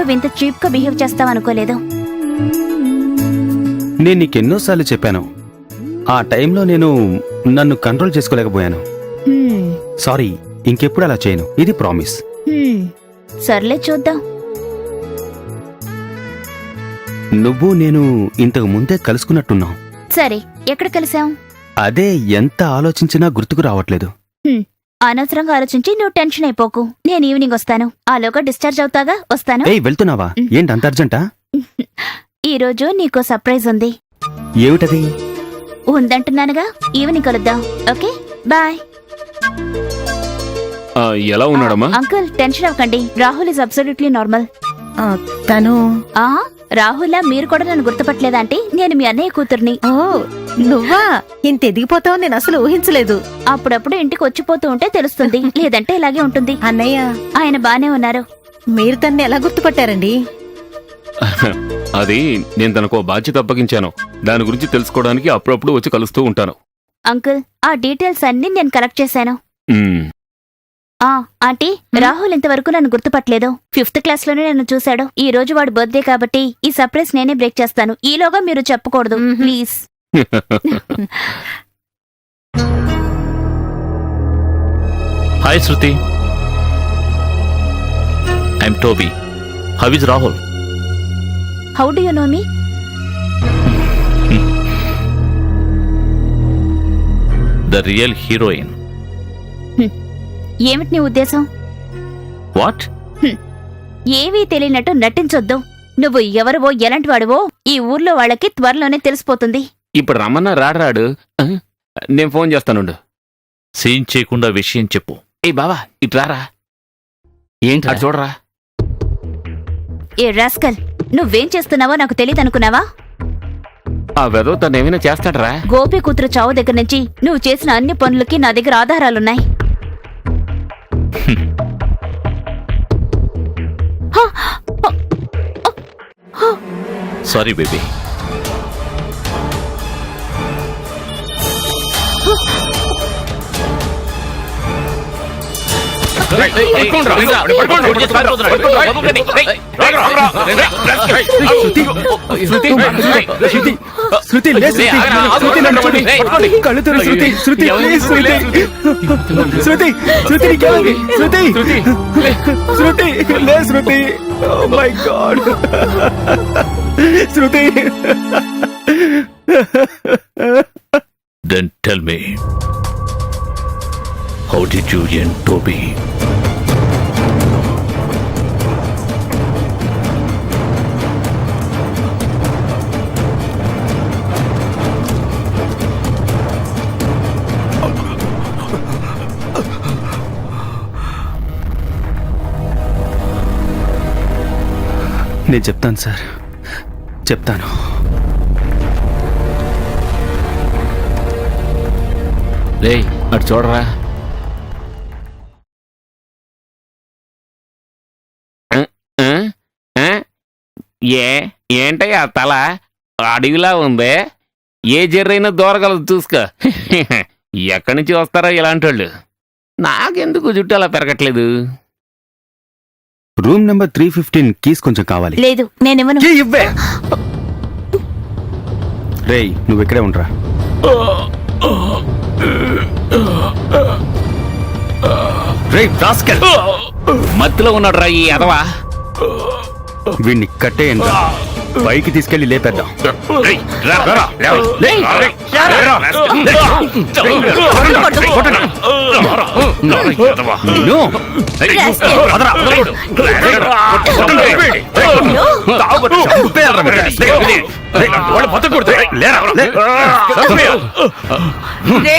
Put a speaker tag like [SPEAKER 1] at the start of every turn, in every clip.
[SPEAKER 1] నువ్వింత చీప్ గా బిహేవ్ చేస్తావనుకోలేదు.
[SPEAKER 2] నేను నీకెన్నోసార్లు చెప్పాను, ఆ టైంలో నేను నన్ను కంట్రోల్ చేసుకోలేకపోయాను. సారీ, ఇంకెప్పుడు అలా చేయను, ఇది ప్రామిస్.
[SPEAKER 1] సర్లే చూద్దాం.
[SPEAKER 2] నువ్వు నేను ఇంతకు ముందే కలుసుకున్నట్టున్నాం.
[SPEAKER 1] సరే, ఎక్కడ కలిసాం?
[SPEAKER 2] అదే, ఎంత ఆలోచించినా గుర్తుకు రావట్లేదు.
[SPEAKER 1] అనవసరంగా ఆలోచించి నువ్వు టెన్షన్ అయిపోకు. నేను ఈవినింగ్ వస్తాను. ఆలోగా డిశ్చార్జ్ అవుతాగా. వస్తాను.
[SPEAKER 2] ఏయ్, వెళ్తున్నావా? ఏంటి అంత అర్జెంటా?
[SPEAKER 1] ఈరోజు నీకో సర్ప్రైజ్ ఉంది.
[SPEAKER 2] ఏమిటది?
[SPEAKER 1] ఉందంటున్నానుగా, ఈవినింగ్ కలుద్దాం. Okay, bye.
[SPEAKER 3] ఎలా ఉన్నాడమ్మా?
[SPEAKER 1] అంకుల్, టెన్షన్ అవ్వకండి. Rahul is absolutely normal.
[SPEAKER 4] తను
[SPEAKER 1] రాహుల్లా మీరు కూడా నన్ను గుర్తుపట్టలేదా? అంటే నేను మీ అన్నయ్య కూతుర్ని.
[SPEAKER 4] ఓ, నువ్వా? ఇంత ఎదిగిపోతావు నేను అసలు ఊహించలేదు.
[SPEAKER 1] అప్పుడప్పుడు ఇంటికి వచ్చిపోతూ ఉంటే తెలుస్తుంది, లేదంటే ఇలాగే ఉంటుంది.
[SPEAKER 4] అన్నయ్య,
[SPEAKER 1] ఆయన బానే ఉన్నారు.
[SPEAKER 4] మీరు తన్ని ఎలా గుర్తుపట్టారండి?
[SPEAKER 3] అది నేను తనకు బాధ్యత అప్పగించాను. దాని గురించి తెలుసుకోవడానికి అప్పుడప్పుడు వచ్చి కలుస్తూ ఉంటాను.
[SPEAKER 1] అంకుల్, ఆ డీటెయిల్స్ అన్ని నేను కలెక్ట్ చేశాను. ఆంటీ, రాహుల్ ఇంతవరకు నన్ను గుర్తుపట్టలేదు. 5th క్లాస్ లోనే నన్ను చూశాడు. ఈ రోజు వాడు బర్త్డే కాబట్టి ఈ సర్ప్రైజ్ నేనే బ్రేక్ చేస్తాను. ఈలోగా మీరు చెప్పకూడదు please.
[SPEAKER 5] Hi Shruti, I'm Toby. How is Rahul?
[SPEAKER 1] How do you know me?
[SPEAKER 5] The real heroine.
[SPEAKER 1] ఏమిటి నీ ఉద్దేశం?
[SPEAKER 5] వాట్?
[SPEAKER 1] ఏవీ తెలియనట్టు నటించొద్దు. నువ్వు ఎవరివో ఎలాంటి వాడివో ఈ ఊర్లో వాళ్ళకి త్వరలోనే తెలిసిపోతుంది.
[SPEAKER 3] ఇప్పుడు రమ్మన్నా రాడు. నేను ఫోన్ చేస్తానుండు.
[SPEAKER 5] సీన్ చేయకుండా విషయం చెప్పు.
[SPEAKER 3] ఏ బావా, ఇటు రారా.
[SPEAKER 5] ఏంటి?
[SPEAKER 3] అటు చూడరా.
[SPEAKER 1] ఏ రాస్కల్, నువ్వేం చేస్తున్నావో నాకు తెలియదనుకున్నావా?
[SPEAKER 3] ఆ వెధవ తనేమైనా చేస్తాడరా?
[SPEAKER 1] గోపి కూతురు చావు దగ్గర నుంచి నువ్వు చేసిన అన్ని పనులకి నా దగ్గర ఆధారాలున్నాయి.
[SPEAKER 5] Sorry baby. Then tell me, how did you end Toby?
[SPEAKER 2] నేను చెప్తాను సార్, చెప్తాను.
[SPEAKER 3] రేయ్, అటు చూడరా. ఏంటయ్యా తల అడవిలా ఉంది? ఏ జర్రైనా దూరగలదు చూసుకో. ఎక్కడి నుంచి వస్తారా ఇలాంటి వాళ్ళు? నాకెందుకు జుట్టు అలా పెరగట్లేదు?
[SPEAKER 2] రూమ్ నెంబర్ 315 కీస్ కొంచెం కావాలి.
[SPEAKER 1] లేదు, నేనేమను.
[SPEAKER 2] ఇవ్వే. రేయ్, నువ్వు ఇక్కడే ఉండరా. రేయ్ రాస్కల్,
[SPEAKER 3] మత్తులో ఉన్నాడు రా ఈ ఎదవా.
[SPEAKER 2] వీడిని కట్టేయండి, పైకి తీసుకెళ్లి లేపేద్దాం.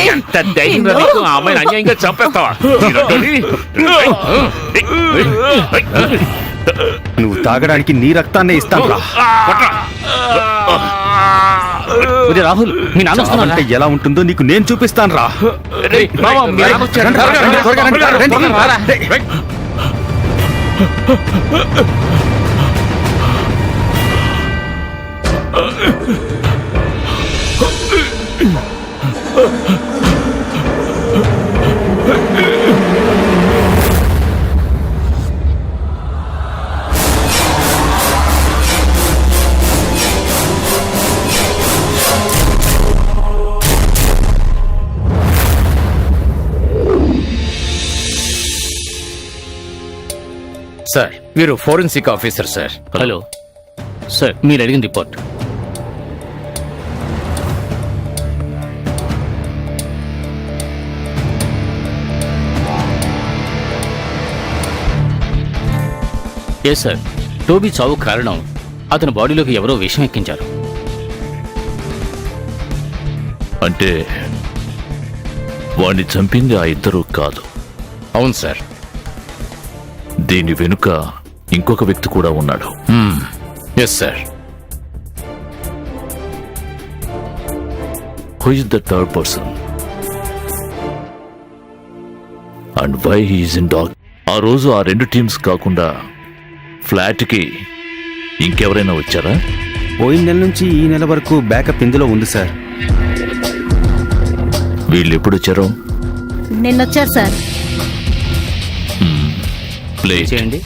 [SPEAKER 3] ఎంత ధైర్యం అమ్మాయిని అన్యాయంగా చంపేస్తావా?
[SPEAKER 2] నువ్వు తాగడానికి నీ రక్తాన్నే ఇస్తాను. రాహుల్, మీ నాన్న అంటే ఎలా ఉంటుందో నీకు నేను చూపిస్తాను రా.
[SPEAKER 6] సార్ వీరు forensic officer sir.
[SPEAKER 5] Hello
[SPEAKER 6] sir మీరు అడిగిన రిపోర్ట్. ఏ సార్, టోబీ చావు కారణం అతని బాడీలోకి ఎవరో విషం ఎక్కించారు.
[SPEAKER 5] అంటే వాణ్ణి చంపింది ఆ ఇద్దరు కాదు.
[SPEAKER 6] అవును సార్.
[SPEAKER 5] దీని వెనుక ఇంకొక వ్యక్తి కూడా ఉన్నాడు.
[SPEAKER 6] Yes sir.
[SPEAKER 5] Who is the third person and why he's in dog? ఆ రోజు ఆ రెండు టీమ్స్ కాకుండా ఫ్లాట్కి ఇంకెవరైనా వచ్చారా?
[SPEAKER 2] పోయిన నెల నుంచి ఈ నెల వరకు బ్యాకప్ ఇందులో ఉంది సార్.
[SPEAKER 5] వీళ్ళు ఎప్పుడు వచ్చారో?
[SPEAKER 4] నిన్నొచ్చారు సార్.
[SPEAKER 5] ప్లే
[SPEAKER 6] చేయండి.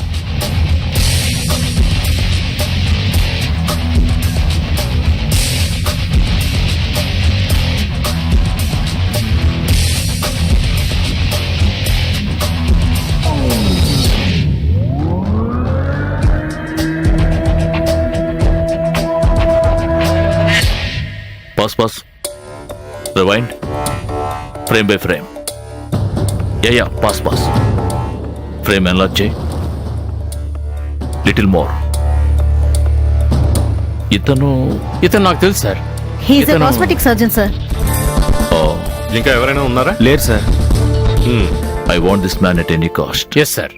[SPEAKER 5] Pause rewind frame by frame. Yeah pause frame ఎన్లాక్ చేయి. Little more. ఇతను
[SPEAKER 6] ఇతను నాకు తెలుసు సార్.
[SPEAKER 4] హీఈస్ ఎ
[SPEAKER 6] ఇతను-
[SPEAKER 4] కాస్మెటిక్ సర్జన్ సార్.
[SPEAKER 7] ఇంకా ఎవరైనా ఉన్నారా?
[SPEAKER 2] లేరు sir.
[SPEAKER 5] I want this man at any cost.
[SPEAKER 6] Yes sir.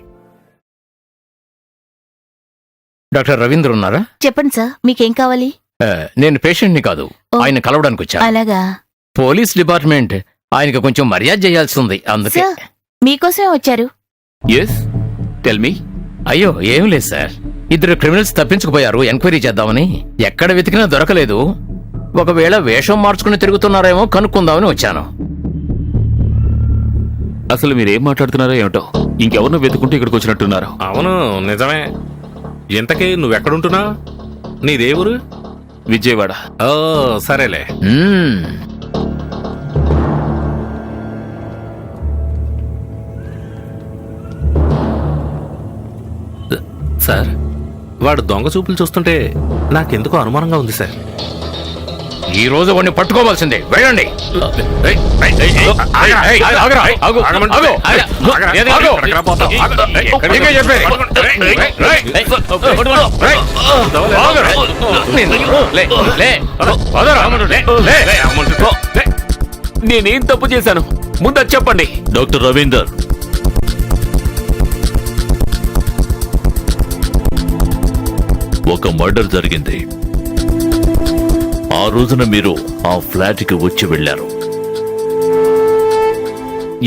[SPEAKER 6] Doctor Ravindra ఉన్నారా?
[SPEAKER 1] చెప్పండి సార్, మీకేం కావాలి?
[SPEAKER 6] నేను పేషెంట్ని కాదు,
[SPEAKER 1] ఓ.
[SPEAKER 6] ఆయన కలవడానికి వచ్చా.
[SPEAKER 1] అలాగా
[SPEAKER 6] పోలీస్ డిపార్ట్మెంట్ ఆయనకు కొంచెం మర్యాద చేయాల్సి ఉంది, అందుకే.
[SPEAKER 1] సార్, మీకోసమే వచ్చారు.
[SPEAKER 3] Yes, tell me.
[SPEAKER 6] అయ్యో ఏం లేదు సార్, ఇద్దరు క్రిమినల్స్ తప్పించుకుపోయారు, ఎంక్వైరీ చేద్దామని. ఎక్కడ వెతికినా దొరకలేదు. ఒకవేళ వేషం మార్చుకుని తిరుగుతున్నారేమో కనుక్కుందామని వచ్చాను.
[SPEAKER 3] అసలు మీరేం మాట్లాడుతున్నారో ఏమిటో, ఇంకెవరినో వెతుకుంటూ ఇక్కడికి వచ్చినట్టున్నారు.
[SPEAKER 7] అవును, నిజమే. ఇంతకీ నువ్వెక్కడుంటున్నా? నీ దేవురు?
[SPEAKER 3] విజయవాడ.
[SPEAKER 7] ఓ సరేలే.
[SPEAKER 6] మ్మ్.
[SPEAKER 7] సార్, వాడు దొంగ చూపులు చూస్తుంటే నాకెందుకో అనుమానంగా ఉంది సార్.
[SPEAKER 6] ఈ రోజు వాడిని పట్టుకోవాల్సిందే, వెళ్ళండి. ఆగురా, ఆగు, ఆగు. ఏది ఆగు? నీకే చెప్పేది. ఆగురా. లే, లే. వదరా. లే.
[SPEAKER 3] నేనేం తప్పు చేశాను, ముందు అది చెప్పండి.
[SPEAKER 5] డాక్టర్ రవీందర్, ఒక మర్డర్ జరిగింది. ఆ రోజున మీరు ఆ ఫ్లాట్కి వచ్చి వెళ్ళారు.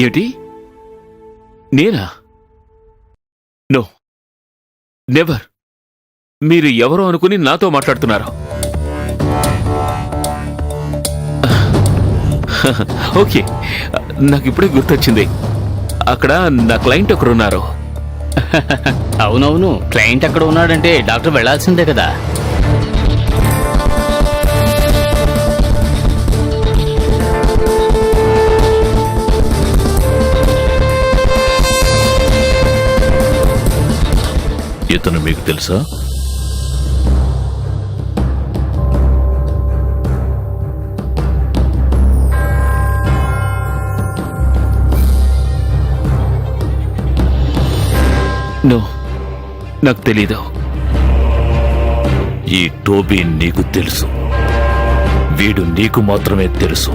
[SPEAKER 3] ఏమిటి? నేనా? No, never. మీరు ఎవరో అనుకుని నాతో మాట్లాడుతున్నారు. ఓకే, నాకు ఇప్పుడే గుర్తొచ్చింది. అక్కడ నా క్లయింట్ ఒకరున్నారు.
[SPEAKER 6] అవునవును, క్లయింట్ ఎక్కడ ఉన్నాడంటే డాక్టర్ వెళ్లాల్సిందే కదా.
[SPEAKER 5] ఇతను మీకు తెలుసా?
[SPEAKER 3] నో, నాకు తెలీదు.
[SPEAKER 5] ఈ టోబీ నీకు తెలుసు, వీడు నీకు మాత్రమే తెలుసు.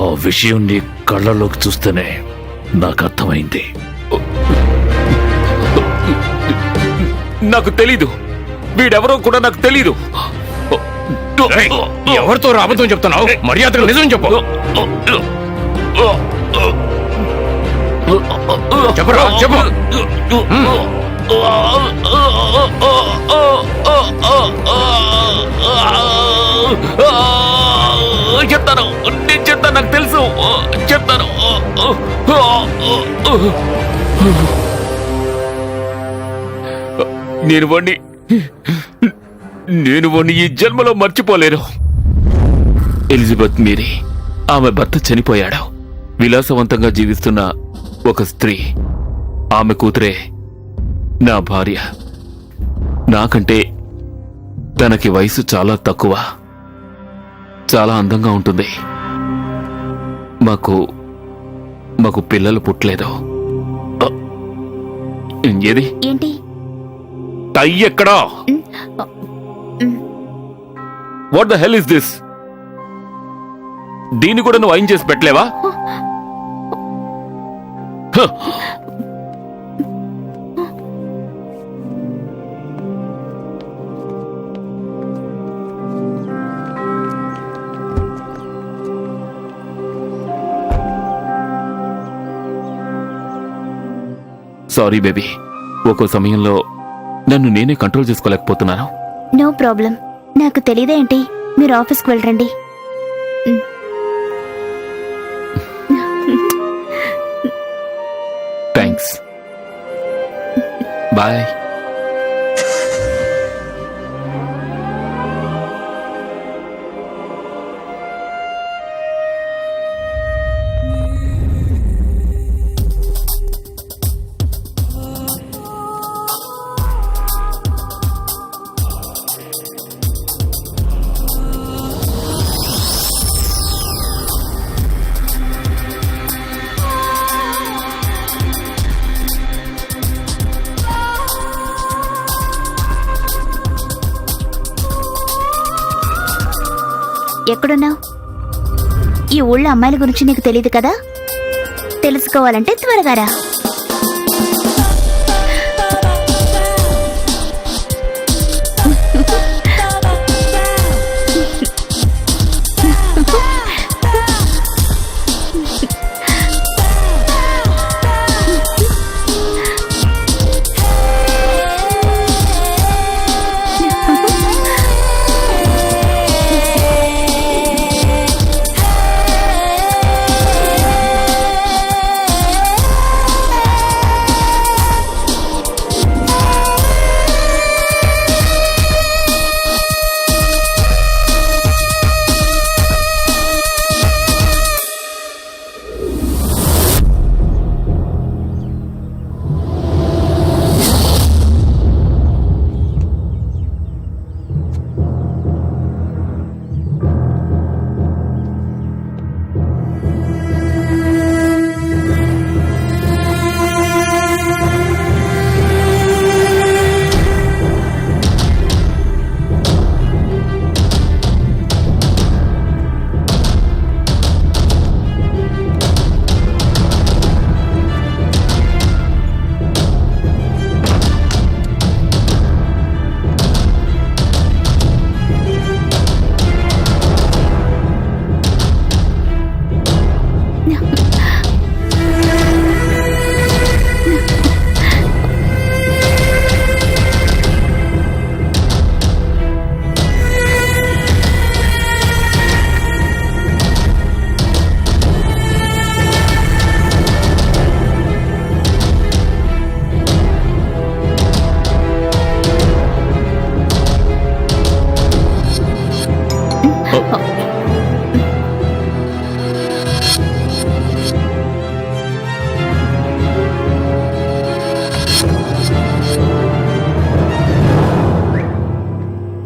[SPEAKER 5] ఆ విషయం నీ కళ్ళలోకి చూస్తేనే నాకు అర్థమైంది.
[SPEAKER 3] నాకు తెలీదు, వీడెవరో కూడా నాకు తెలీదు.
[SPEAKER 6] ఎవరితో అబద్ధం చెప్తున్నావు? మర్యాదగా నిజం చెప్పు. చెప్పరా, చెప్పు.
[SPEAKER 3] చెప్తాను, నేను చెప్తాను, నాకు తెలుసు, చెప్తాను. నేను వాణ్ణి ఈ జన్మలో మర్చిపోలేను. ఎలిజబెత్ మేరీ, ఆమె భర్త చనిపోయాడు. విలాసవంతంగా జీవిస్తున్న
[SPEAKER 5] ఒక స్త్రీ, ఆమె కూతురే నా భార్య. నాకంటే తనకి వయసు చాలా తక్కువ, చాలా అందంగా ఉంటుంది. మాకు పిల్లలు పుట్టలేదు. ఏది
[SPEAKER 1] ఏంటి?
[SPEAKER 5] టై ఎక్కడా? What the hell is this? దీన్ని కూడా నువ్వు ఐన్ చేసి పెట్టలేవా? హ! సారీ బేబీ, ఒక్కో సమయంలో నన్ను నేనే కంట్రోల్ చేసుకోలేకపోతున్నాను.
[SPEAKER 1] No problem. నాకు తెలియదేంటి, మీరు ఆఫీస్కి వెళ్ళండి.
[SPEAKER 5] Thanks, bye.
[SPEAKER 1] ఎక్కడున్నావు? ఈ ఊళ్ళో అమ్మాయిల గురించి నీకు తెలియదు కదా? తెలుసుకోవాలంటే త్వరగా రా.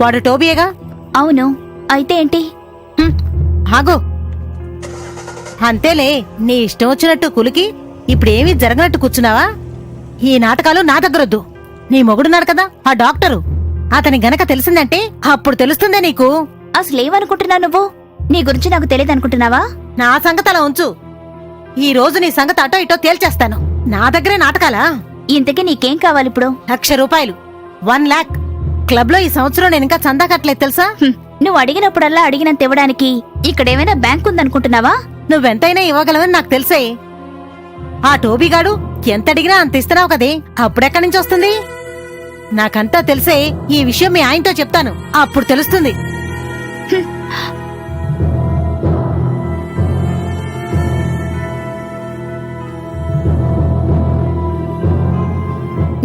[SPEAKER 4] వాడు టోబియేగా?
[SPEAKER 1] అవును, అయితే ఏంటి?
[SPEAKER 4] ఆగో, అంతేలే. నీ ఇష్టం వచ్చినట్టు కులికి ఇప్పుడేమీ జరగనట్టు కూర్చున్నావా? ఈ నాటకాలు నా దగ్గరొద్దు. నీ మొగుడున్నాడు కదా, ఆ డాక్టరు, అతని గనక తెలిసిందంటే అప్పుడు తెలుస్తుందే నీకు.
[SPEAKER 1] అసలేమనుకుంటున్నావు నువ్వు? నీ గురించి నాకు తెలియదు అనుకుంటున్నావా?
[SPEAKER 4] నా సంగతి అలా ఉంచు. ఈ రోజు నీ సంగతి అటో ఇటో తేల్చేస్తాను. నా దగ్గరే నాటకాలా?
[SPEAKER 1] ఇంతకీ నీకేం కావాలి ఇప్పుడు?
[SPEAKER 4] 1,00,000 రూపాయలు, 1 లాక్. క్లబ్ లో ఈ సంవత్సరం నేను ఇంకా చందా కట్టలేదు తెలుసా?
[SPEAKER 1] నువ్వు అడిగినప్పుడల్లా అడిగినంత ఇవ్వడానికి ఇక్కడేమైనా బ్యాంక్ ఉందనుకుంటున్నావా?
[SPEAKER 4] నువ్వెంతైనా ఇవ్వగలవని నాకు తెలుసే. ఆ టోబీగాడు ఎంత అడిగినా అంత ఇస్తున్నావు కదే, అప్పుడెక్కడి నుంచి వస్తుంది? నాకంతా తెలిసే. ఈ విషయం మీ ఆయనతో చెప్తాను, అప్పుడు తెలుస్తుంది.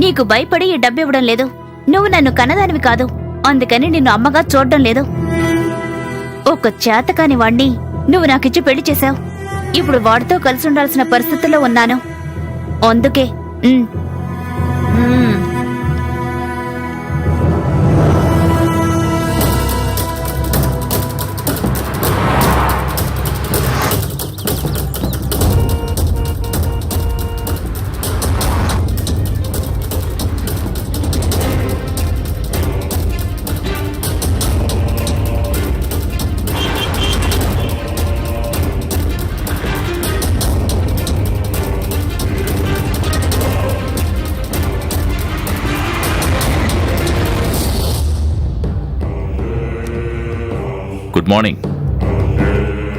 [SPEAKER 1] నీకు భయపడి ఈ డబ్బు ఇవ్వడం లేదు. నువ్వు నన్ను కన్నదానివి కాదు, అందుకని నిన్ను అమ్మగా చూడడం లేదు. ఒక చేతకాని వాణ్ణి నువ్వు నాకిచ్చి పెళ్లి చేశావు. ఇప్పుడు వాడితో కలిసి ఉండాల్సిన పరిస్థితుల్లో ఉన్నాను. అందుకే um.
[SPEAKER 4] Hmm.
[SPEAKER 5] Good morning.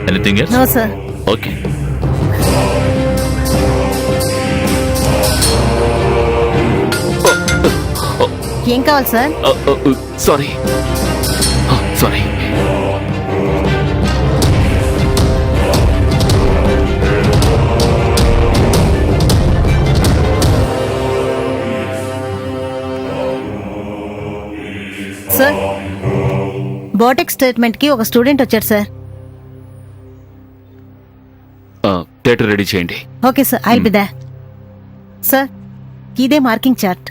[SPEAKER 5] Anything else?
[SPEAKER 4] No sir.
[SPEAKER 5] Okay.
[SPEAKER 4] ఏం కావాలి సార్?
[SPEAKER 5] Sorry sorry.
[SPEAKER 4] సార్, బోటెక్ స్టేట్మెంట్ కి ఒక స్టూడెంట్ వచ్చాడు సార్.
[SPEAKER 5] థియేటర్ రెడీ చేయండి.
[SPEAKER 4] Okay sir, I'll be there. Sir, ఇదే marking chart.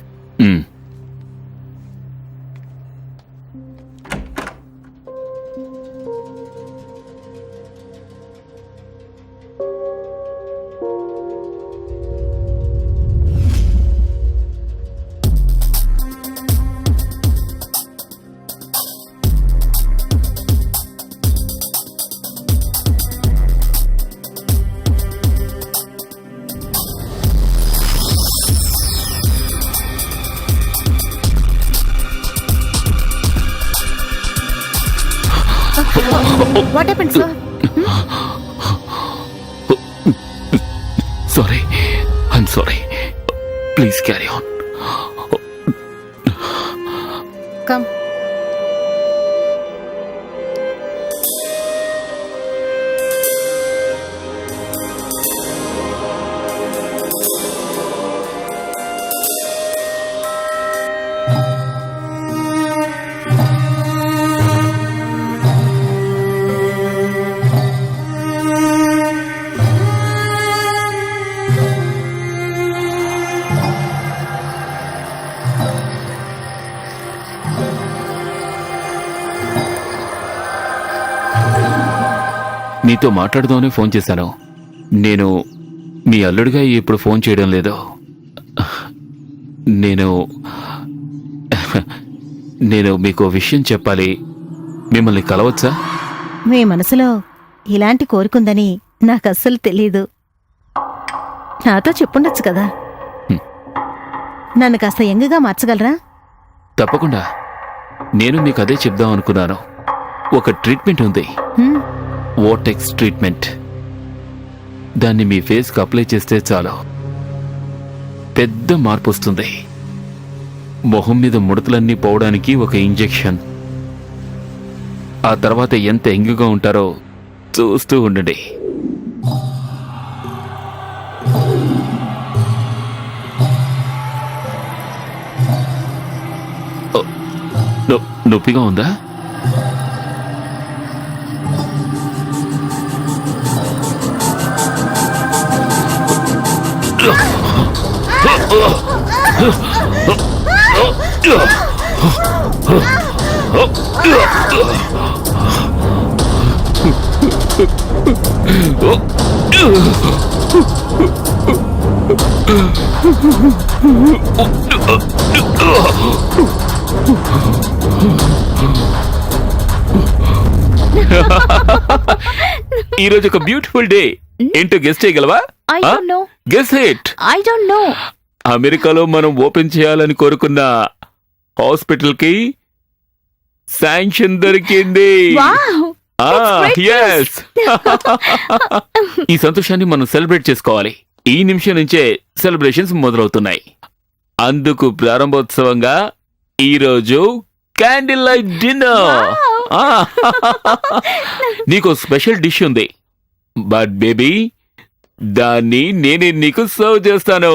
[SPEAKER 4] What happened sir?
[SPEAKER 5] Sorry, I'm sorry. Please carry on.
[SPEAKER 4] Come.
[SPEAKER 3] నీతో మాట్లాడదామని ఫోన్ చేశాను. నేను మీ అల్లుడిగా ఇప్పుడు ఫోన్ చేయడం లేదు. నేను మీకు విషయం చెప్పాలి. మిమ్మల్ని కలవచ్చా?
[SPEAKER 4] మీ మనసులో ఇలాంటి కోరుకుందని నాకు అస్సలు తెలీదు. నాతో చెప్పుండొచ్చు కదా. నన్ను కాస్త యంగ్గా మార్చగలరా?
[SPEAKER 3] తప్పకుండా. నేను మీకు అదే చెప్దాం అనుకున్నాను. ఒక ట్రీట్మెంట్ ఉంది,
[SPEAKER 4] హ్మ్.
[SPEAKER 3] వోటెక్స్ ట్రీట్మెంట్. దాన్ని మీ ఫేస్కి అప్లై చేస్తే చాలు, పెద్ద మార్పు వస్తుంది. మొహం మీద ముడతలన్నీ పోవడానికి ఒక ఇంజెక్షన్. ఆ తర్వాత ఎంత యంగ్గా ఉంటారో చూస్తూ ఉండండి. నొప్పిగా ఉందా? ఈరోజు ఒక బ్యూటిఫుల్ డే. ఏంటో గెస్ చేయగలవా?
[SPEAKER 1] I don't know.
[SPEAKER 3] Guess it.
[SPEAKER 1] I don't know.
[SPEAKER 3] అమెరికాలో మనం ఓపెన్ చేయాలని కోరుకున్న హాస్పిటల్ కి శాంక్షన్ దొరికింది.
[SPEAKER 1] Wow.
[SPEAKER 3] yes. ఈ సంతోషాన్ని మనం సెలబ్రేట్ చేసుకోవాలి. ఈ నిమిషం నుంచే సెలబ్రేషన్స్ మొదలవుతున్నాయి. అందుకు ప్రారంభోత్సవంగా ఈరోజు క్యాండిల్ లైట్ డిన్నర్. నీకు స్పెషల్ డిష్ ఉంది, బట్ బేబీ దాన్ని నేనే నీకు సర్వ్ చేస్తాను.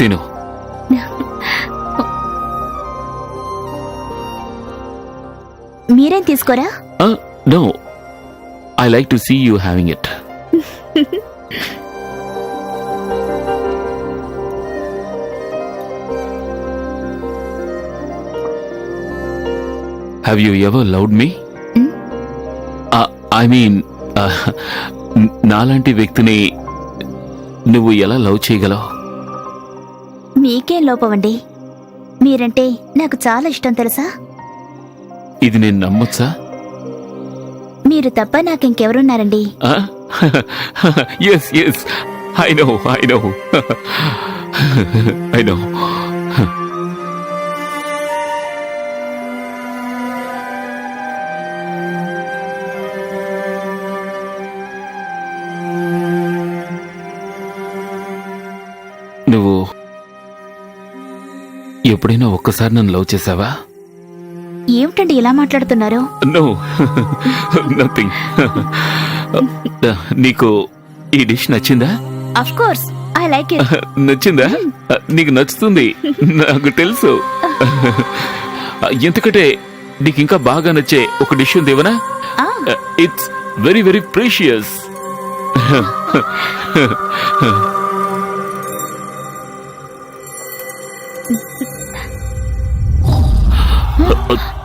[SPEAKER 5] తిను.
[SPEAKER 1] మీరేం తీసుకోరా?
[SPEAKER 5] No, I like to see you having it. Have you ever loved me? I mean, నాలాంటి వ్యక్తిని నువ్వు ఎలా లవ్ చేయగలవు?
[SPEAKER 1] మీకేం లోపమండి, మీరంటే నాకు చాలా ఇష్టం తెలుసా?
[SPEAKER 5] ఇది నేను నమ్మొచ్చా?
[SPEAKER 1] మీరు తప్ప నాకింకెవరున్నారండి?
[SPEAKER 5] Yes yes, I know I know I know. నువ్వు ఎప్పుడైనా ఒక్కసారి నన్ను లవ్ చేసావా?
[SPEAKER 1] ఏమిటండి ఇలా మాట్లాడుతున్నారు?
[SPEAKER 5] No, nothing. నీకు ఈ డిష్ నచ్చిందా?
[SPEAKER 1] Of course I like it.
[SPEAKER 5] నచ్చిందా? నీకు నచ్చుతుంది, నాకు తెలుసు. ఎందుకంటే నీకు ఇంకా బాగా నచ్చే ఒక డిష్ ఉంది ఏమన్నా? It's very very precious.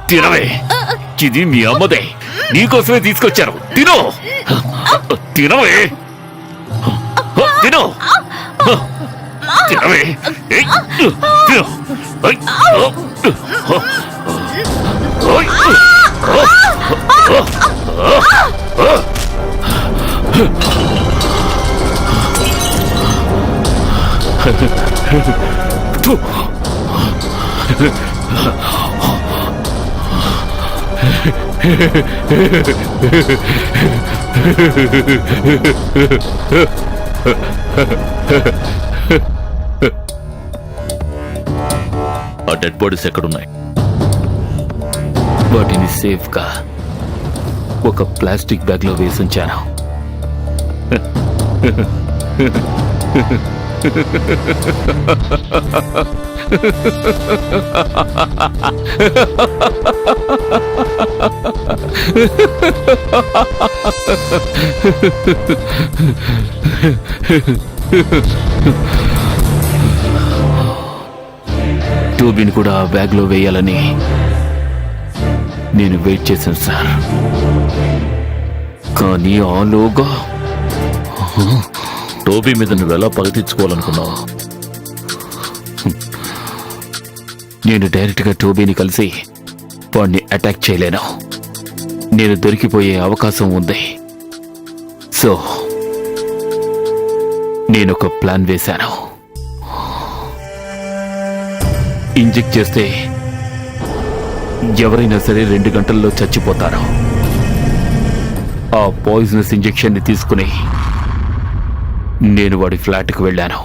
[SPEAKER 5] తినవే, ఇది మీ అమ్మదే, నీకోసమే తీసుకొచ్చారు. తినో, తినవే, తినో, తినవే, తినో. ఆ డెడ్ బాడీస్ ఎక్కడున్నాయి? వాటిని సేఫ్ గా ఒక ప్లాస్టిక్ బ్యాగ్ లో వేసుంచాను. టోబీని కూడా ఆ బ్యాగ్ లో వేయాలని నేను వెయిట్ చేశాను సార్. కానీ ఆలోగా టోబీ మీద నువ్వు ఎలా పగ తీర్చుకోవాలనుకున్నావు? నేను డైరెక్ట్గా టోబీని కలిసి వాడిని అటాక్ చేయలేను. నేను దొరికిపోయే అవకాశం ఉంది. సో నేనొక ప్లాన్ వేశాను. ఇంజెక్ట్ చేస్తే ఎవరైనా సరే 2 గంటల్లో చచ్చిపోతారు. ఆ పాయిజనస్ ఇంజెక్షన్ ని తీసుకుని నేను వాడి ఫ్లాట్కి వెళ్ళాను.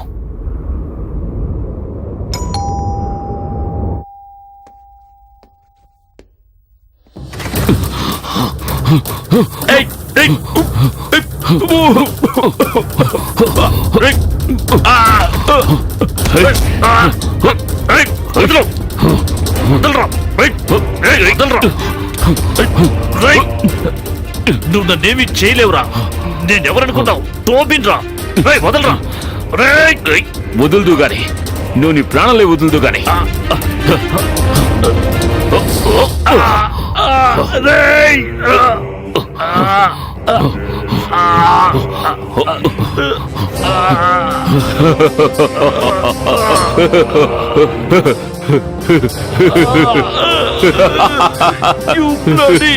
[SPEAKER 8] నువ్వు నన్నేమి చేయలేవురా. నేనెవరనుకున్నావు? టోబీన్రా. వదలరా.
[SPEAKER 5] వదులుదు గాని, నువ్వు నీ ప్రాణాలే వదులుదు గాని.
[SPEAKER 8] You bloody!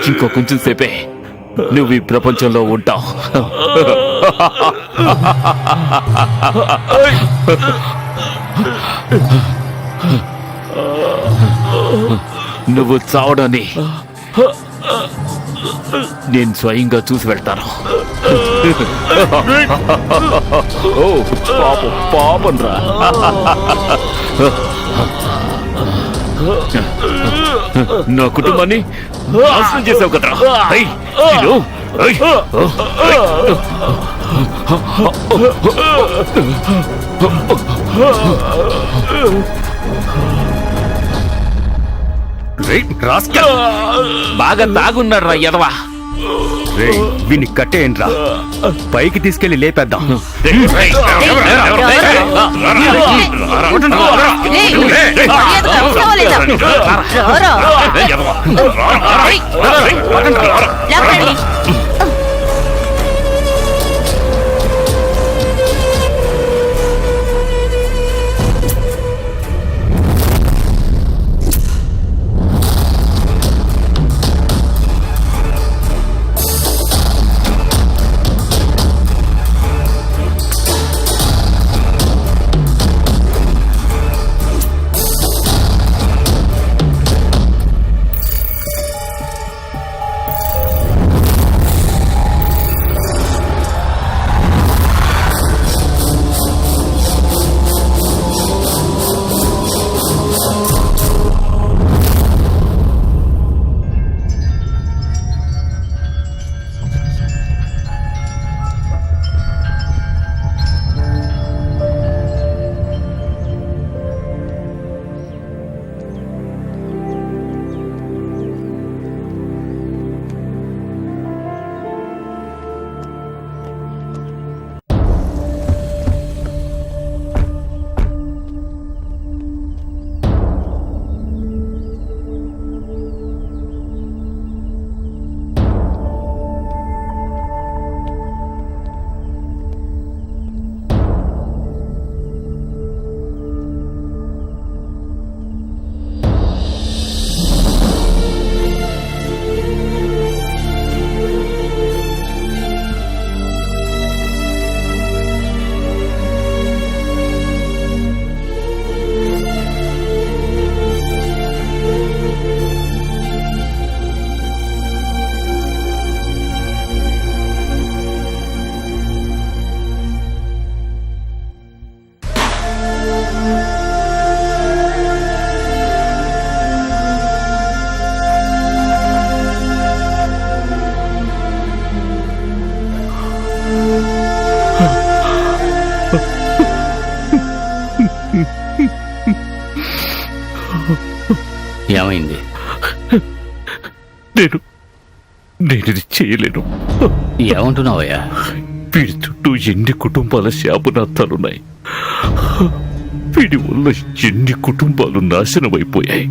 [SPEAKER 5] ఇంకో కొంచెం సేపే నువ్వు ఈ ప్రపంచంలో ఉంటావు. నువ్వు చావడాన్ని నేను స్వయంగా చూసి వెళ్తాను. ఓ పాపం పాపం రా. నా కుటుంబాన్ని నాశనం చేసావు కదరా. ఐ, నిన్ను, ఐ, ఐ.
[SPEAKER 2] రేయ్, రాస్కల్.
[SPEAKER 3] బాగా తాగున్నాడు రా ఎదవా.
[SPEAKER 2] రేయ్, వీన్ని కట్టేయండి రా. పైకి తీసుకెళ్లి లేపేద్దాం.
[SPEAKER 6] ఏమైంది?
[SPEAKER 5] నేను ఇది చేయలేను.
[SPEAKER 6] ఏమంటున్నావయ్యా?
[SPEAKER 5] వీడి చుట్టూ ఎన్ని కుటుంబాల శాపనార్థాలున్నాయి. వీడి వల్ల ఎన్ని కుటుంబాలు నాశనమైపోయాయి.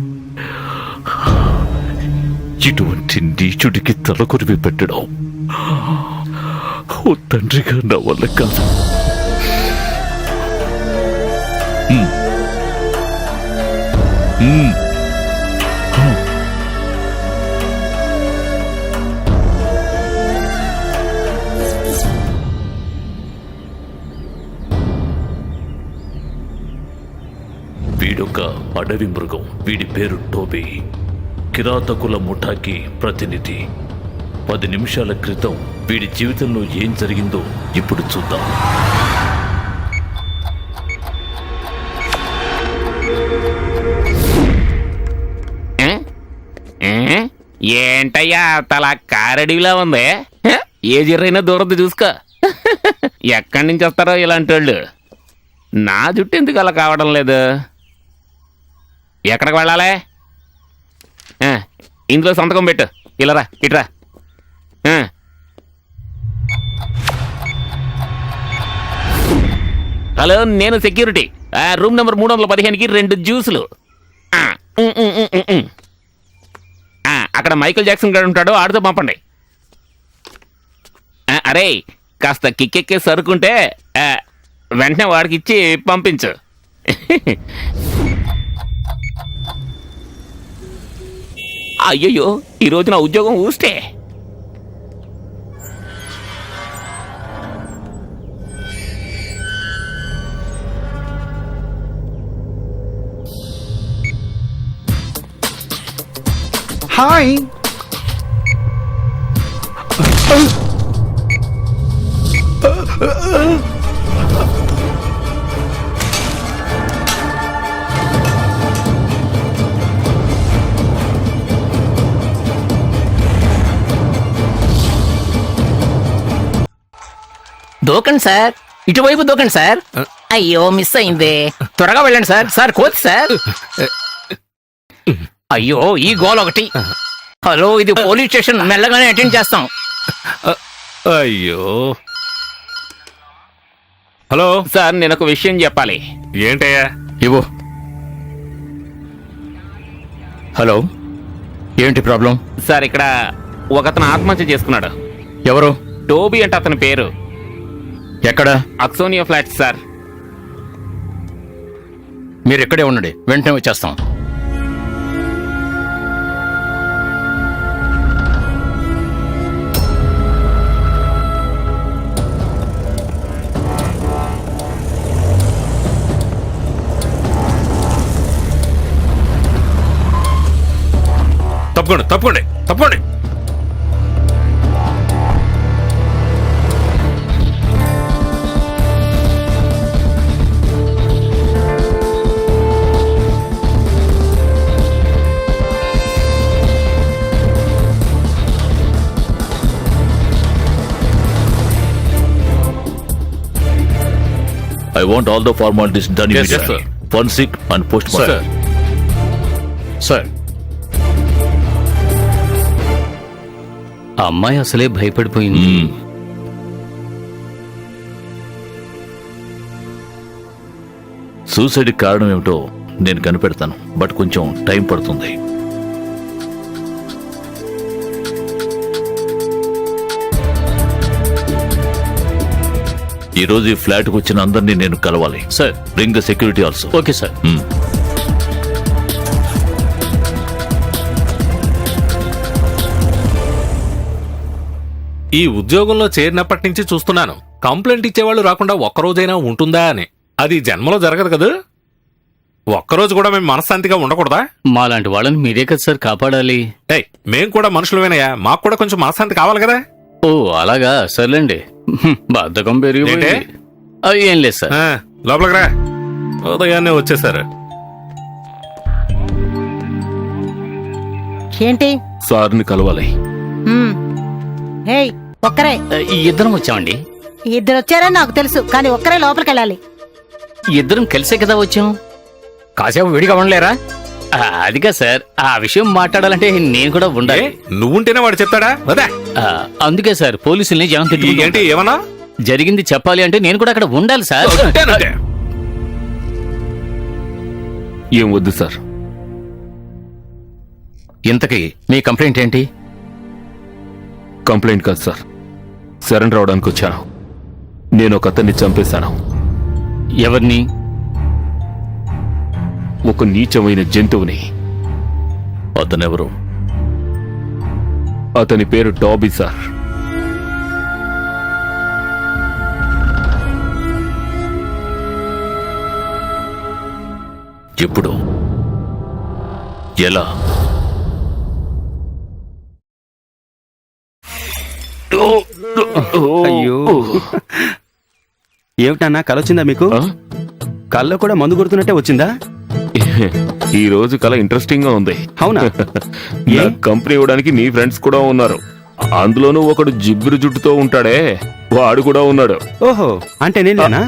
[SPEAKER 5] ఇటువంటి నీచుడికి తలకొరివి పెట్టడం ఓ తండ్రిగా నా వల్ల కాదు. వీడొక అడవి మృగం. వీడి పేరు టోబీ. కిరాతకుల ముఠాకి ప్రతినిధి. 10 నిమిషాల క్రితం వీడి జీవితంలో ఏం జరిగిందో ఇప్పుడు చూద్దాం.
[SPEAKER 3] ఏంటయ్యా తల కారడిలా ఉంది? ఏ జర్రైనా దూరద్దు చూసుకో. ఎక్కడి నుంచి వస్తారో ఇలాంటి వాళ్ళు. నా జుట్టు ఎందుకు అలా కావడం లేదు? ఎక్కడికి వెళ్ళాలి? ఇందులో సంతకం పెట్టు. ఇలారా, ఇట్రా. హలో, నేను సెక్యూరిటీ. రూమ్ నెంబర్ 315కి 2 జ్యూసులు. అక్కడ మైకేల్ జాక్సన్ గారు ఉంటాడు, ఆడితో పంపండి. అరే, కాస్త కిక్కెక్కే సరుకుంటే వెంటనే వాడికి ఇచ్చి పంపించు. అయ్యయ్యో, ఈరోజు నా ఉద్యోగం ఊస్తే.
[SPEAKER 9] హాయ్.
[SPEAKER 6] దూకండి సార్, ఇటువైపు దూకండి సార్. అయ్యో మిస్ అయింది, త్వరగా వెళ్ళండి సార్. సార్ కోతి సార్. అయ్యో ఈ గోల్ ఒకటి. హలో, ఇది పోలీస్ స్టేషన్, మెల్లగానే అటెండ్ చేస్తాం.
[SPEAKER 7] అయ్యో. హలో
[SPEAKER 3] సార్ నేను ఒక విషయం చెప్పాలి.
[SPEAKER 7] ఏంటయ్యా?
[SPEAKER 6] ఇవ్వు. హలో, ఏంటి ప్రాబ్లం?
[SPEAKER 3] సార్ ఇక్కడ ఒకతను ఆత్మహత్య చేసుకున్నాడు.
[SPEAKER 6] ఎవరు?
[SPEAKER 3] టోబీ అంటే అతని పేరు.
[SPEAKER 6] ఎక్కడ?
[SPEAKER 3] అక్సోనియా ఫ్లాట్స్ సార్.
[SPEAKER 6] మీరు ఎక్కడే ఉండండి, వెంటనే వచ్చేస్తాం.
[SPEAKER 7] తప్పకుండా తప్పకుండా తప్పకుండా.
[SPEAKER 5] I want all the formalities done
[SPEAKER 7] Yes,
[SPEAKER 5] immediately.
[SPEAKER 7] sir.
[SPEAKER 5] Forensic and postmortem.
[SPEAKER 6] Sir, ఆ అమ్మాయి అసలే భయపడిపోయింది.
[SPEAKER 5] సూసైడ్ కారణం ఏమిటో నేను కనిపెడతాను, బట్ కొంచెం టైం పడుతుంది. ఈ రోజు ఈ ఫ్లాట్ కు వచ్చిన అందరినీ నేను కలవాలి.
[SPEAKER 6] Sir.
[SPEAKER 5] Bring the security also.
[SPEAKER 6] Okay sir.
[SPEAKER 7] ఈ ఉద్యోగంలో చేరినప్పటి నుంచి చూస్తున్నాను, కంప్లైంట్ ఇచ్చేవాళ్ళు రాకుండా ఒక్కరోజైనా ఉంటుందా అని. అది జన్మలో జరగదు కదా. ఒక్కరోజు కూడా మేము మనశ్శాంతిగా ఉండకూడదా?
[SPEAKER 6] మాలాంటి వాళ్ళని మీరే కదా సార్ కాపాడాలి.
[SPEAKER 7] ఏయ్, మేం కూడా మనుషులమేనయ్యా, మాకు కూడా కొంచెం మనశ్శాంతి కావాలి కదా.
[SPEAKER 6] ఓ అలాగా, సర్లేండి. బద్ధకం పెరిగిపోయింది. ఏం లేదు సార్.
[SPEAKER 7] లోపలికి రా. ఉదయాన్నే వచ్చేసారు.
[SPEAKER 4] ఏంటి?
[SPEAKER 3] సార్ని కలవాలి.
[SPEAKER 4] ఏయ్, ఒక్కరే.
[SPEAKER 6] ఇద్దరం వచ్చామండి.
[SPEAKER 4] ఇద్దరు వచ్చారని నాకు తెలుసు, కానీ ఒక్కరే లోపలికి వెళ్ళాలి.
[SPEAKER 6] ఇద్దరం కలిసే కదా వచ్చాం. కాసేపు విడిగా ఉండలేరా? అదిగా సార్, ఆ విషయం మాట్లాడాలంటే నేను కూడా ఉండాలి.
[SPEAKER 7] నువ్వుంటేనే వాడు చెప్తాడా? వదా.
[SPEAKER 6] అందుకే సార్ పోలీసుల్ని జనం
[SPEAKER 7] ఏంటి
[SPEAKER 6] తిట్టుకుంటూ
[SPEAKER 7] ఏమన్నా?
[SPEAKER 6] జరిగింది చెప్పాలి అంటే నేను కూడా అక్కడ ఉండాలి సార్.
[SPEAKER 3] ఏం వద్దు సార్.
[SPEAKER 6] ఇంతకీ మీ కంప్లైంట్ ఏంటి?
[SPEAKER 3] కంప్లైంట్ కాదు సార్, సరెండర్ అవడానికి వచ్చాను. నేను ఒక అతన్ని చంపేశాను.
[SPEAKER 6] ఎవరిని?
[SPEAKER 3] ఒక నీచమైన జంతువుని.
[SPEAKER 5] అతనెవరు?
[SPEAKER 3] అతని పేరు టాబీ సార్.
[SPEAKER 5] ఎప్పుడు? ఎలా?
[SPEAKER 2] అయ్యో, ఏమిటన్నా కలొచ్చిందా మీకు? కళ్ళలో కూడా మందు కొడుతున్నట్టే వచ్చిందా?
[SPEAKER 3] ఈ రోజు కల ఇంట్రెస్టింగ్ గా ఉంది.
[SPEAKER 2] అవునా?
[SPEAKER 3] నా కంపెనీ ఇవ్వడానికి నీ ఫ్రెండ్స్ కూడా ఉన్నారు. అందులోనూ ఒకడు జిబ్బిరి జుట్టుతో ఉంటాడే, వాడు కూడా ఉన్నాడు.
[SPEAKER 2] ఓహో, అంటే నేను లేనా?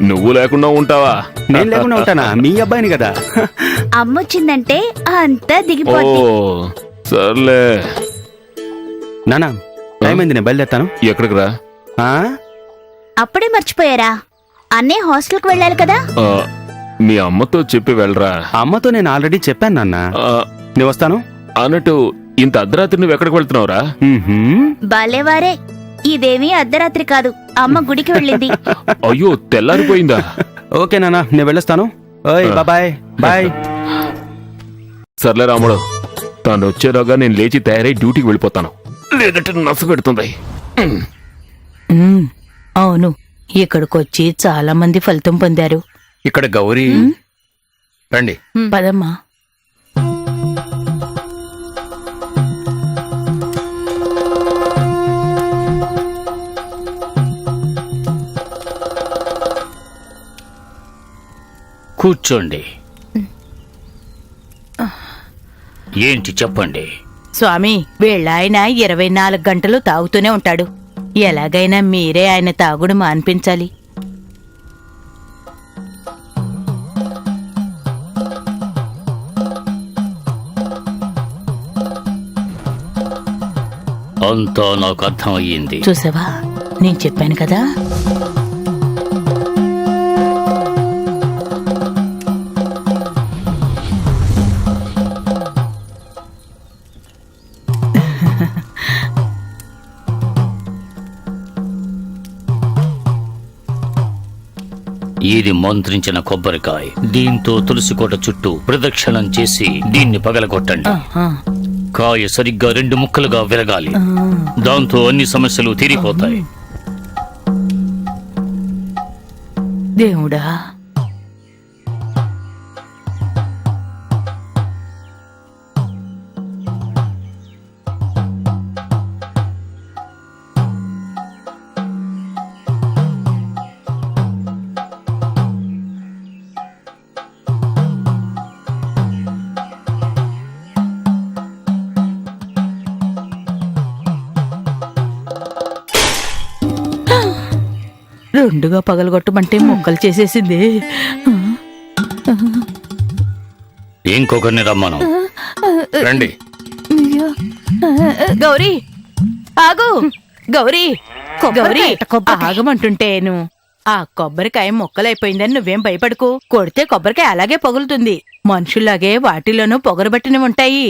[SPEAKER 3] నువ్వు లేకుండా ఉంటావా?
[SPEAKER 2] నేను లేకుండా ఉంటానా? మీ అబ్బాయిని కదా.
[SPEAKER 1] అమ్మొచ్చిందంటే అంతా
[SPEAKER 3] ఓ
[SPEAKER 1] దిగిపోద్ది.
[SPEAKER 3] సర్లే.
[SPEAKER 2] నానా, టైం అయింది, నేను బయలుదేరుతాను.
[SPEAKER 3] ఎక్కడికి రా?
[SPEAKER 2] ఆ?
[SPEAKER 1] అప్పుడే మర్చిపోయారా? అన్నే హాస్టల్కి వెళ్ళాలి కదా.
[SPEAKER 3] మీ అమ్మతో చెప్పి వెళ్ళరా.
[SPEAKER 2] అమ్మతో నేను ఆల్రెడీ చెప్పాను నాన్న. నేను వస్తాను
[SPEAKER 3] అన్నట్టు ఇంత అర్ధరాత్రి నువ్వు ఎక్కడికి వెళ్తున్నావురా?
[SPEAKER 1] బాలేవారే, ఇదేమీ అర్ధరాత్రి కాదు, అమ్మ గుడికి వెళ్ళింది.
[SPEAKER 3] అయ్యో, తెల్లారిపోయిందా?
[SPEAKER 2] ఓకే నాన్న, నేను వెళ్ళొస్తాను. ఓయ్ బాయ్ బాయ్.
[SPEAKER 3] సర్లే రాముడు, తను వచ్చేలాగా నేను లేచి తయారై డ్యూటీకి వెళ్ళిపోతాను, లేదంటే నస పెడుతుంది.
[SPEAKER 4] అవును, ఇక్కడికొచ్చి చాలా మంది ఫలితం పొందారు.
[SPEAKER 6] ఇక్కడ గౌరీ రండి.
[SPEAKER 4] పదమ్మా.
[SPEAKER 9] కూర్చోండి. ఏంటి చెప్పండి.
[SPEAKER 10] స్వామి, వీళ్ళాయన 24 గంటలు తాగుతూనే ఉంటాడు. ఎలాగైనా మీరే ఆయన తాగుడు మాన్పించాలి.
[SPEAKER 9] అంతా నాకు అర్థమయ్యింది.
[SPEAKER 10] చూసావా, నేను చెప్పాను కదా.
[SPEAKER 9] ఇది మంత్రించిన కొబ్బరికాయ. దీంతో తులసి కోట చుట్టూ ప్రదక్షిణం చేసి దీన్ని పగలగొట్టండి. కాయ సరిగ్గా 2 ముక్కలుగా విరగాలి. దాంతో అన్ని సమస్యలు తీరిపోతాయి.
[SPEAKER 10] దేవుడా, రెండుగా పగలగొట్టమంటే మొక్కలు చేసేసింది.
[SPEAKER 9] ఇంకొకరిని రమ్మను. రండి.
[SPEAKER 10] గౌరీ, ఆగు. గౌరీ, గౌరీ, ఆగమంటుంటేను. ఆ కొబ్బరికాయ మొక్కలైపోయిందని నువ్వేం భయపడకు. కొడితే కొబ్బరికాయ అలాగే పగులుతుంది. మనుషుల్లాగే వాటిలోనూ పొగరబట్టినవి ఉంటాయి.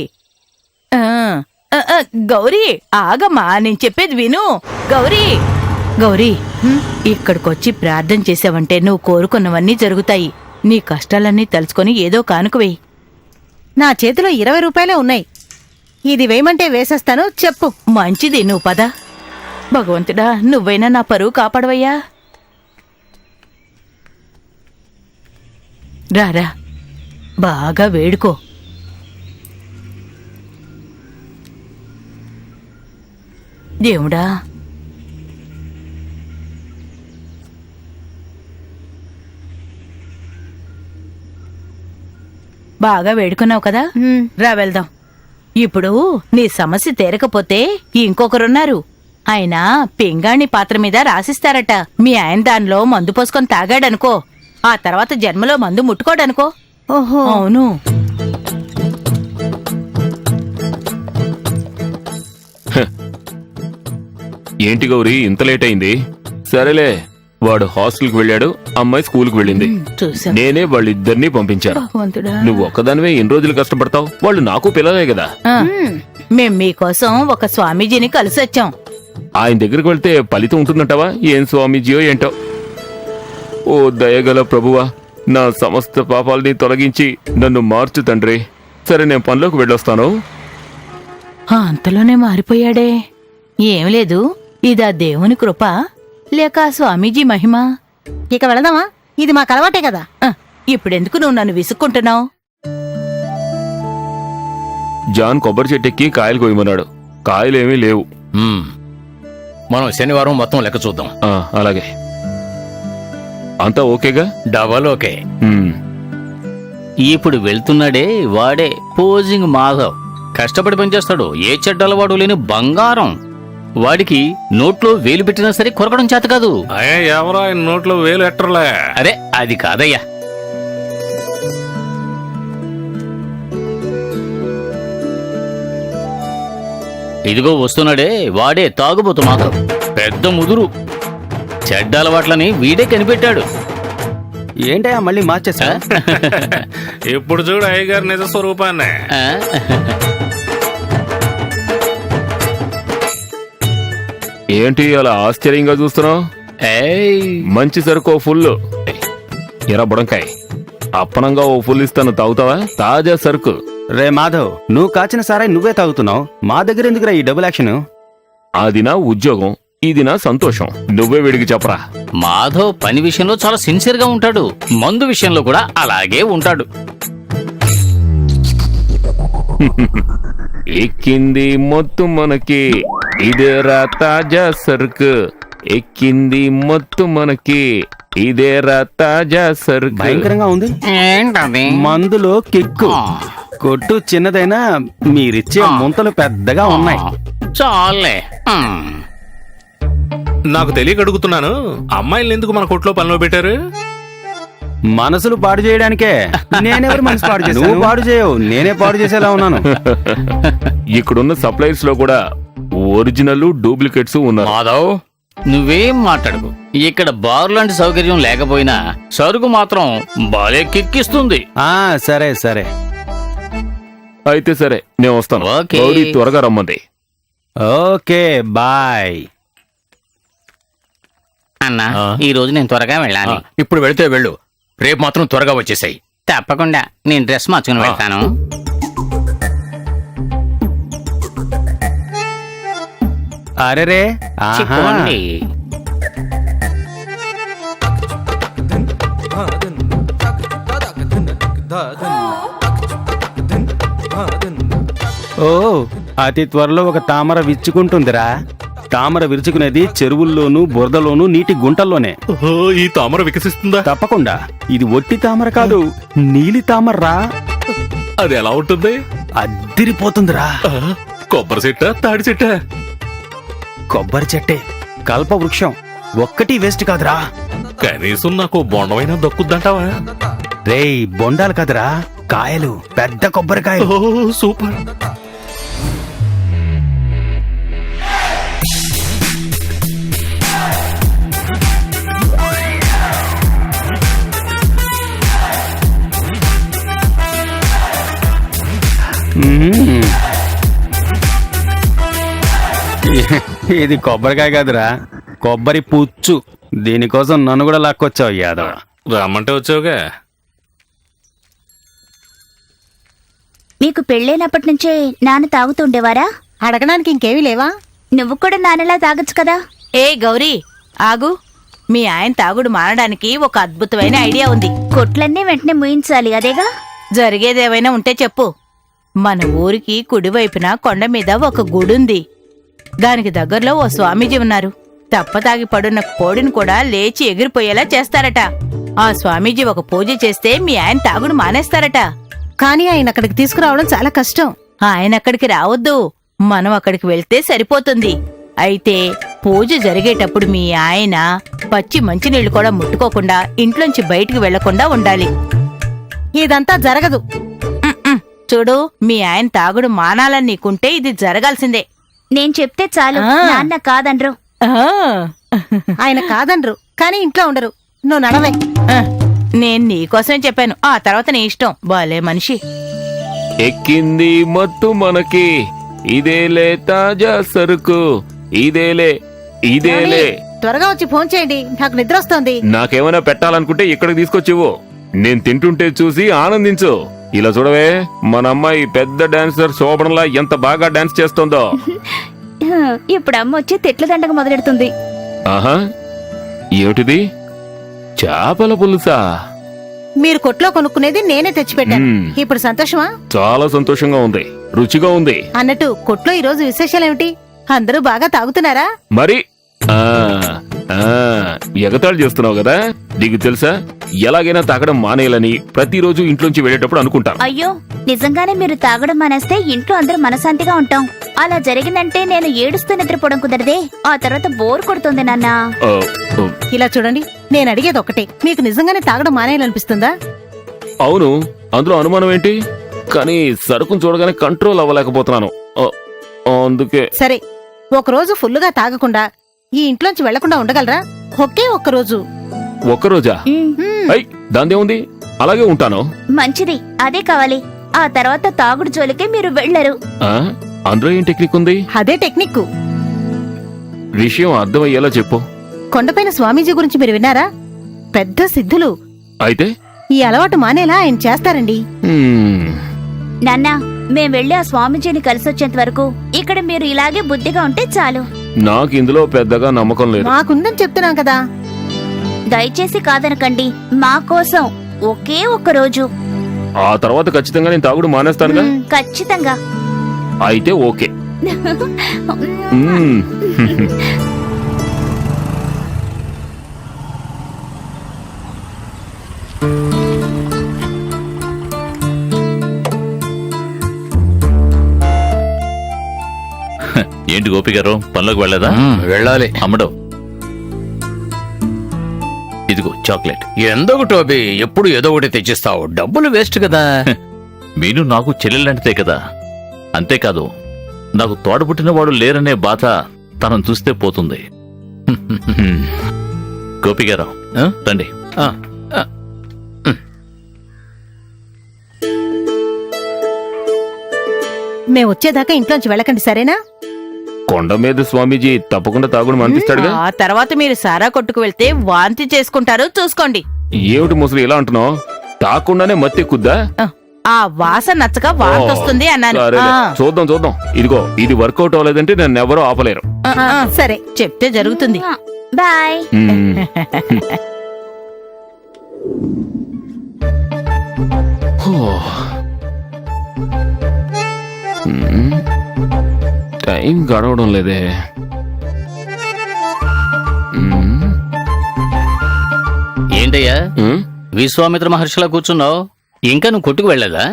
[SPEAKER 10] గౌరీ, ఆగమ్మా, నేను చెప్పేది విను. గౌరీ, గౌరీ, ఇక్కడికొచ్చి ప్రార్థన చేసావంటే నువ్వు కోరుకున్నవన్నీ జరుగుతాయి. నీ కష్టాలన్నీ తలుచుకొని ఏదో కానుకవేయి.
[SPEAKER 4] నా చేతిలో 20 రూపాయలే ఉన్నాయి. ఇది వేయమంటే వేసేస్తాను, చెప్పు.
[SPEAKER 10] మంచిది, నువ్వు పద. భగవంతుడా, నువ్వైనా నా పరువు కాపాడవయ్యా. రారా, బాగా వేడుకో. దేవుడా, బాగా వేడుకున్నావు కదా, రా వెళ్దాం. ఇప్పుడు నీ సమస్య తీరకపోతే ఇంకొకరున్నారు. ఆయన పింగాణి పాత్ర మీద రాసిస్తారట. మీ ఆయన దానిలో మందు పోసుకొని తాగాడనుకో, ఆ తర్వాత జన్మలో మందు ముట్టుకోడనుకో.
[SPEAKER 4] ఓహో,
[SPEAKER 10] అవును.
[SPEAKER 3] ఏంటి గౌరీ ఇంత లేట్ అయింది? సరేలే, వాడు హాస్టల్కి వెళ్ళాడు, అమ్మాయి స్కూల్కి వెళ్ళింది.
[SPEAKER 10] చూసా,
[SPEAKER 3] నేనే వాళ్ళిద్దరినీ పంపించాను.
[SPEAKER 10] భగవంతుడా.
[SPEAKER 3] నువ్వు ఒక్కదానివే ఎన్ని రోజులు కష్టపడతావు? వాళ్ళు నాకు పిల్లలే కదా.
[SPEAKER 10] మేం మీకోసం ఒక స్వామీజీని కలిసొచ్చాం.
[SPEAKER 3] ఆయన దగ్గరికి వెళ్తే ఫలితం ఉంటుందంటావా? ఏం స్వామీజీయో ఏంటో. ఓ దయగల ప్రభువా, నా సమస్త పాపాలని తొలగించి నన్ను మార్చు తండ్రి. సరే, నేను పనిలోకి వెళ్ళొస్తాను.
[SPEAKER 10] అంతలోనే మారిపోయాడే. ఏం లేదు, ఇదా దేవుని కృప లేక ఆ స్వామీజీ మహిమ?
[SPEAKER 4] ఇక వెళదామా? ఇది మాకు అలవాటే కదా.
[SPEAKER 10] ఇప్పుడెందుకు నువ్వు నన్ను విసుక్కుంటున్నావు?
[SPEAKER 3] జాన్ కొబ్బరి చెట్టెక్కి కాయలు కోయమన్నాడు. కాయలేమీ లేవు.
[SPEAKER 6] మనం శనివారం మొత్తం లెక్క చూద్దాం.
[SPEAKER 3] అలాగే. అంతా ఓకేగా?
[SPEAKER 9] Double okay.
[SPEAKER 3] ఇప్పుడు
[SPEAKER 9] వెళ్తున్నాడే వాడే పోజింగ్ మాధవ్. కష్టపడి పనిచేస్తాడు. ఏ చెడ్డ అలవాటు లేని బంగారం. వాడికి నోట్లో వేలు పెట్టినా సరే కొరకడం చేత కాదు.
[SPEAKER 7] ఎవరో ఆయన నోట్లో వేలు ఎట్టర్లే.
[SPEAKER 9] అరే, అది కాదయ్యా. ఇదిగో వస్తున్నాడే వాడే తాగుబోతు మాధవ్. పెద్ద ముదురు. చెడ్డ అలవాట్లని వీడే కనిపెట్టాడు.
[SPEAKER 2] ఏంటయ్యా మళ్ళీ మార్చేసా?
[SPEAKER 7] ఇప్పుడు చూడు అయ్యగారి నిజ స్వరూపాన్ని.
[SPEAKER 3] ఏంటి అలా ఆశ్చర్యంగా చూస్తున్నావు? మంచి సరుకు ఓ ఫుల్. ఎరా బుడంకాయ్, అప్పనంగా ఓ ఫుల్ ఇస్తాను, తాగుతావా? తాజా సరుకు.
[SPEAKER 2] రే మాధవ్, నువ్వు కాచిన సారాయి నువ్వే తాగుతున్నావు. మా దగ్గర ఎందుకురా ఈ డబుల్ యాక్షన్?
[SPEAKER 3] అది నా ఉద్యోగం, ఇది నా సంతోషం. నువ్వే వీడికి చెప్పరా.
[SPEAKER 9] మాధవ్ పని విషయంలో చాలా సిన్సియర్ గా ఉంటాడు. మందు విషయంలో కూడా అలాగే ఉంటాడు.
[SPEAKER 3] ఎక్కింది మొత్తం మనకి, ఇదేరా తాజా సరుకు. ఎక్కింది మొత్తం మనకి, ఇదేరా తాజా సరుకు.
[SPEAKER 2] భయంకరంగా ఉంది.
[SPEAKER 6] ఏంటది
[SPEAKER 2] మందులో కిక్కు. కొట్టు చిన్నదైనా మీరిచ్చే ముంతలు పెద్దగా ఉన్నాయి.
[SPEAKER 6] చాలే
[SPEAKER 7] నాకు తెలియక అడుగుతున్నాను, అమ్మాయిల్ని ఎందుకు మన కొట్లో పనిలో పెట్టారు?
[SPEAKER 2] మనసులు పాడు చేయడానికే. నేనెవరు మనసు పాడు చేశాను? నువ్వు పాడు చేయవు, నేనే పాడు చేసేలా ఉన్నాను.
[SPEAKER 3] ఇక్కడున్న సప్లైర్స్ లో కూడా ఒరిజినల్ డూప్లికేట్స్ ఉన్నారు.
[SPEAKER 9] మాధవ్ నువ్వేం మాట్లాడకు. ఇక్కడ బార్ లాంటి సౌకర్యం లేకపోయినా సరుకు మాత్రం బాలే కిక్కిస్తుంది.
[SPEAKER 2] సరే సరే.
[SPEAKER 3] అయితే సరే, నేను వస్తాను.
[SPEAKER 9] ఓకే.
[SPEAKER 3] గౌరీ త్వరగా రమ్మంది.
[SPEAKER 2] Okay bye.
[SPEAKER 9] అన్నా ఈ రోజు నేను త్వరగా వెళ్ళాలి.
[SPEAKER 6] ఇప్పుడు వెళితే వెళ్ళు, రేపు మాత్రం త్వరగా వచ్చేసాయి.
[SPEAKER 9] తప్పకుండా నేను డ్రెస్ మార్చుకుని వెళ్తాను.
[SPEAKER 2] అరెరే ఆహా.
[SPEAKER 9] చిక్కుకోండి.
[SPEAKER 2] ఓ అతి త్వరలో ఒక తామర విచ్చుకుంటుందిరా. తామర విరుచుకునేది చెరువుల్లోనూ బురదలోనూ నీటి గుంటల్లోనే.
[SPEAKER 7] ఓహో, ఈ తామర వికసిస్తుందా?
[SPEAKER 2] తప్పకుండా. ఇది ఒట్టి తామర కాదు, నీలి తామర్రా.
[SPEAKER 7] అది ఎలా ఉంటుంది?
[SPEAKER 2] అద్దిరిపోతుందిరా.
[SPEAKER 7] కొబ్బరి చెట్టా, తాడి చెట్టా?
[SPEAKER 2] కొబ్బరి చెట్టే, కల్ప వృక్షం. ఒక్కటి వేస్ట్ కాదురా.
[SPEAKER 7] కనీసం నాకు బొండమైనా దక్కుద్దంటావా?
[SPEAKER 2] రేయ్ బొండాలు కాదురా, కాయలు, పెద్ద కొబ్బరికాయలు.
[SPEAKER 7] ఓ సూపర్.
[SPEAKER 2] ఇది కొబ్బరికాయ కాదురా, కొబ్బరి పుచ్చు. దీనికోసం నన్ను కూడా లాక్కొచ్చావు యాదవ.
[SPEAKER 7] రమ్మంటే వచ్చావుగా.
[SPEAKER 1] మీకు పెళ్ళైనప్పటి నుంచే నాన్న తాగుతుండేవారా?
[SPEAKER 4] అడగడానికి ఇంకేమీ లేవా?
[SPEAKER 1] నువ్వు కూడా నాన్నలా తాగొచ్చు కదా.
[SPEAKER 10] ఏ గౌరీ ఆగు. మీ ఆయన తాగుడు మానడానికి ఒక అద్భుతమైన ఐడియా ఉంది.
[SPEAKER 1] కొట్లన్నీ వెంటనే ముయించాలి, అదేగా?
[SPEAKER 10] జరిగేదేవైనా ఉంటే చెప్పు. మన ఊరికి కుడివైపున కొండ మీద ఒక గుడుంది. దానికి దగ్గరలో ఓ స్వామీజీ ఉన్నారు. తప్పతాగి పడున్న కోడిని కూడా లేచి ఎగిరిపోయేలా చేస్తారట. ఆ స్వామీజీ ఒక పూజ చేస్తే మీ ఆయన తాగుడు మానేస్తారట.
[SPEAKER 4] కానీ ఆయన అక్కడికి తీసుకురావడం చాలా కష్టం.
[SPEAKER 10] ఆయన అక్కడికి రావద్దు, మనం అక్కడికి వెళ్తే సరిపోతుంది. అయితే పూజ జరిగేటప్పుడు మీ ఆయన పచ్చి మంచినీళ్లు కూడా ముట్టుకోకుండా ఇంట్లోంచి బయటికి వెళ్లకుండా ఉండాలి.
[SPEAKER 4] ఇదంతా జరగదు.
[SPEAKER 10] ఉమ్మ్. చూడు, మీ ఆయన తాగుడు మానాలని నీకుంటే ఇది జరగాల్సిందే.
[SPEAKER 1] నేను చెప్తే చాలు,
[SPEAKER 10] ఆ.
[SPEAKER 1] నాన్న కాదనరు.
[SPEAKER 10] ఆ,
[SPEAKER 4] ఆయన కాదనరు, కానీ ఇంట్లో ఉండరు. నువ్వు నడవే.
[SPEAKER 10] ఆ, నేను నీకోసమే చెప్పాను. ఆ తర్వాత నీ ఇష్టం. బాలే మనిషి.
[SPEAKER 3] ఎక్కింది మత్తు మనకి, ఇదేలే తాజా సరుకు, ఇదేలే ఇదేలే.
[SPEAKER 4] త్వరగా వచ్చి ఫోన్ చేయండి, నాకు నిద్ర వస్తోంది.
[SPEAKER 3] నాకేమైనా పెట్టాలనుకుంటే ఇక్కడికి తీసుకొచ్చివు. నేను తింటుంటే చూసి ఆనందించు. ఇలా చూడవే, మన అమ్మాయి పెద్ద డాన్సర్ శోభనలా ఎంత బాగా డాన్స్ చేస్తోందో.
[SPEAKER 1] ఇప్పుడు అమ్మ వచ్చి తిట్ల దండగ మొదలెడుతుంది.
[SPEAKER 3] ఆహా, ఏమిటిది? చేపల పులుసా?
[SPEAKER 4] మీరు కొట్లో కొనుక్కునేది నేనే తెచ్చిపెట్టాను.
[SPEAKER 3] మ్మ్.
[SPEAKER 4] ఇప్పుడు సంతోషమా?
[SPEAKER 3] చాలా సంతోషంగా ఉంది, రుచిగా ఉంది.
[SPEAKER 4] అన్నట్టు కొట్లో ఈ రోజు విశేషాలేమిటి? అందరూ బాగా తాగుతున్నారా?
[SPEAKER 3] మరి ఆ ఆ ఎగతాళి చేస్తున్నావు కదా. నీకు తెలుసా, ఎలాగైనా తాగడం మానేయాలని ప్రతిరోజు ఇంట్లోంచి వెళ్ళేటప్పుడు అనుకుంటాను.
[SPEAKER 1] అయ్యో, నిజంగానే మీరు తాగడం మానేస్తే ఇంట్లో అందరూ మనశాంతిగా ఉంటాం. అలా జరిగిందంటే నేను ఏడుస్తూ నిద్రపోవడం కుదరదే. ఆ తర్వాత బోర్ కొడుతుంది నాన్న.
[SPEAKER 3] ఆ, ఆ,
[SPEAKER 4] ఇలా చూడండి, నేను అడిగేది ఒకటే, మీకు నిజంగానే తాగడం మానేయాలనిపిస్తుందా?
[SPEAKER 3] అవును, అందులో అనుమానం ఏంటి? కానీ సరుకును చూడగానే కంట్రోల్ అవ్వలేకపోతున్నాను. అందుకే.
[SPEAKER 4] సరే, ఒకరోజు ఫుల్లుగా తాగకుండా ఈ ఇంట్లోంచి వెళ్లకుండా ఉండగలరా? ఒకే ఒక్కరోజు.
[SPEAKER 3] ఒక్కరోజా? అయ్, దాందేముంది, అలాగే ఉంటాను.
[SPEAKER 1] మంచిది, అదే కావాలి. ఆ తర్వాత తాగుడు జోలికే మీరు వెళ్లరు.
[SPEAKER 3] ఆ, అందులో ఏం టెక్నిక్ ఉంది?
[SPEAKER 4] అదే టెక్నిక్.
[SPEAKER 3] విషయం అర్థమయ్యేలా చెప్పు.
[SPEAKER 4] కొండపైన స్వామీజీ గురించి మీరు విన్నారా? పెద్ద సిద్ధులు.
[SPEAKER 3] అయితే
[SPEAKER 4] ఈ అలవాటు మానేలా ఆయన చేస్తారండి.
[SPEAKER 3] హ్మ్,
[SPEAKER 1] నాన్న, మేం వెళ్లి ఆ స్వామీజీని కలిసొచ్చేంత వరకు ఇక్కడ మీరు ఇలాగే బుద్ధిగా ఉంటే చాలు.
[SPEAKER 3] నాకు ఇందులో పెద్దగా నమ్మకం లేదు.
[SPEAKER 4] మాకుందని చెప్తున్నాం కదా.
[SPEAKER 1] దయచేసి కాదనకండి, మా కోసం ఒకే ఒక్క రోజు.
[SPEAKER 3] ఆ తర్వాత ఖచ్చితంగా నేను తాగుడు మానేస్తానుగా.
[SPEAKER 1] ఖచ్చితంగా.
[SPEAKER 3] అయితే ఓకే. మ్మ్.
[SPEAKER 5] ఏంటి గోపి గారు పనిలోకి వెళ్ళదా?
[SPEAKER 6] వెళ్ళాలి.
[SPEAKER 5] అమ్మడు ఇదిగో చాక్లెట్.
[SPEAKER 6] ఎందుకు టోబీ ఎప్పుడు ఏదో ఒకటి తెచ్చిస్తావు? డబ్బులు వేస్ట్ కదా.
[SPEAKER 5] మీను నాకు చెల్లెలంటే కదా. అంతేకాదు నాకు తోడబుట్టిన వాడు లేరనే బాధ తనను చూస్తే పోతుంది. గోపి గారు రండి.
[SPEAKER 6] ఆ, ఆ,
[SPEAKER 4] మేము వచ్చేదాకా ఇంట్లోంచి వెళ్ళకండి, సరేనా?
[SPEAKER 3] కొండ మీద స్వామీజీ తప్పకుండా తాగుడు అనిపిస్తాడుగా.
[SPEAKER 10] ఆ తర్వాత మీరు సారా కొట్టుకు వెళ్తే వాంతి చేసుకుంటారు, చూసుకోండి.
[SPEAKER 3] ఏమిటి ముసలి ఇలా అంటున్నావు? తాకుండానే మత్తి ఎక్కుద్దా?
[SPEAKER 10] ఆ వాసన నచ్చక వాంతి వస్తుంది అన్నాను.
[SPEAKER 3] సరేలే, చూద్దాం చూద్దాం. ఇదిగో ఇది వర్కౌట్ అవ్వలేదంటే నన్ను ఎవరో ఆపలేరు.
[SPEAKER 4] సరే.
[SPEAKER 10] చెప్తే జరుగుతుంది.
[SPEAKER 1] బాయ్.
[SPEAKER 3] మ్మ్. మ్మ్. టైం గడవడం లేదే. మ్మ్.
[SPEAKER 9] ఏంటయ్యా
[SPEAKER 3] మ్మ్?
[SPEAKER 9] విశ్వామిత్ర మహర్షిలా కూర్చున్నావు? ఇంకా నువ్వు కొట్టుకు వెళ్ళలేదా?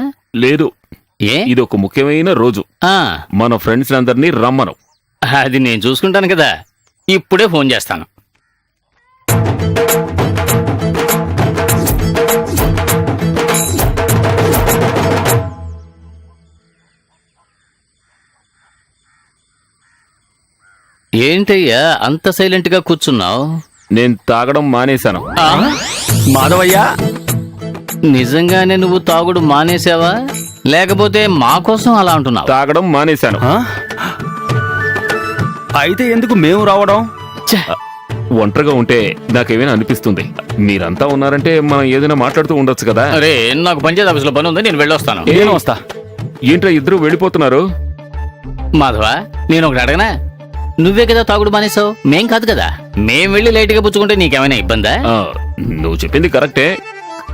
[SPEAKER 3] లేదు,
[SPEAKER 9] ఏ?
[SPEAKER 3] ఇది ఒక ముఖ్యమైన రోజు.
[SPEAKER 9] ఆ,
[SPEAKER 3] మన ఫ్రెండ్స్ అందరినీ రమ్మను.
[SPEAKER 9] అది నేను చూసుకుంటాను కదా. ఇప్పుడే ఫోన్ చేస్తాను. ఏంటయ్యా అంత సైలెంట్ గా కూర్చున్నావు?
[SPEAKER 3] నేను తాగడం మానేశాను.
[SPEAKER 2] మాధవయ్య,
[SPEAKER 9] నిజంగానే నువ్వు తాగుడు మానేసావా, లేకపోతే మా కోసం అలా అంటున్నావు?
[SPEAKER 3] తాగడం మానేశాను.
[SPEAKER 2] ఆ? అయితే ఎందుకు మేము రావడం?
[SPEAKER 3] ఒంటరిగా ఉంటే నాకేమైనా అనిపిస్తుంది. మీరంతా ఉన్నారంటే మనం ఏదైనా మాట్లాడుతూ ఉండొచ్చు కదా.
[SPEAKER 9] అరే, నాకు పంచాయతీ ఆఫీసులో పని ఉంది, నేను వెళ్ళొస్తాను.
[SPEAKER 2] నేను వస్తా.
[SPEAKER 3] ఏంట్రా ఇద్దరు వెళ్ళిపోతున్నారు?
[SPEAKER 9] మాధవ, నేను ఒకటి అడగనా? నువ్వే కదా తాగుడు మానేసావు, మేం కాదు కదా. మేం వెళ్ళి లైట్ గా పుచ్చుకుంటే నీకేమైనా ఇబ్బందా?
[SPEAKER 3] ఆ, నువ్వు చెప్పింది కరెక్టే,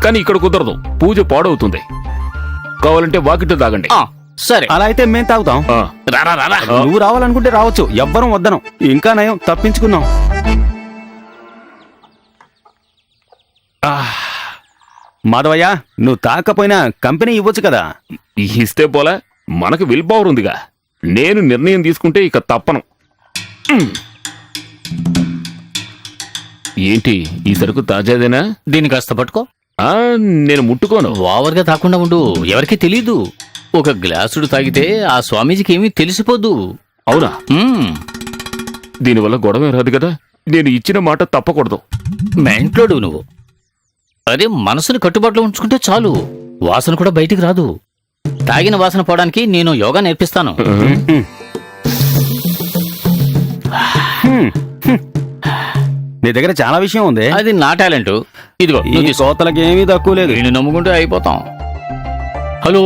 [SPEAKER 3] కానీ ఇక్కడ కుదరదు. పూజ పాడవుతుంది. కావాలంటే వాకిట్లో తాగండి.
[SPEAKER 9] ఆ, సరే.
[SPEAKER 2] అలా అయితే మేం తాగుతాం.
[SPEAKER 3] ఆ,
[SPEAKER 9] రారా రారా.
[SPEAKER 2] నువ్వు రావాలనుకుంటే రావచ్చు, ఎవ్వరం వద్దనం. ఇంకా నయం, తప్పించుకున్నాం. మాధవయ్య, నువ్వు తాకపోయినా కంపెనీ ఇవ్వచ్చు కదా.
[SPEAKER 3] ఇస్తే పోలా, మనకు విల్ పవర్ ఉందిగా. నేను నిర్ణయం తీసుకుంటే ఇక తప్పను. ఏంటి ఈ సరుకు తాజాదేనా?
[SPEAKER 9] దీన్ని కాస్త పట్టుకో.
[SPEAKER 3] ఆ, నేను ముట్టుకోను.
[SPEAKER 9] ఓవర్గా తాకుండా ఉండు, ఎవరికి తెలీదు. ఒక గ్లాసుడు తాగితే ఆ స్వామీజీకి ఏమీ తెలిసిపోదు.
[SPEAKER 3] అవునా?
[SPEAKER 9] మ్మ్.
[SPEAKER 3] దీనివల్ల గొడవ రాదు కదా. నేను ఇచ్చిన మాట తప్పకూడదు.
[SPEAKER 9] మెంట్లోడు నువ్వు. అదే మనసుని కట్టుబాటులో ఉంచుకుంటే చాలు, వాసన కూడా బయటికి రాదు. తాగిన వాసన పోవడానికి నేను యోగా నేర్పిస్తాను.
[SPEAKER 2] నీ దగ్గర చాలా విషయం ఉంది.
[SPEAKER 9] అది నా టాలెంట్. ఇదిగో
[SPEAKER 2] ఈ
[SPEAKER 9] నువ్వు తీసుకో.
[SPEAKER 2] కోతలకి ఏమీ తక్కువ లేదు.
[SPEAKER 9] వీడిని నమ్ముకుంటే అయిపోతాం. హలో,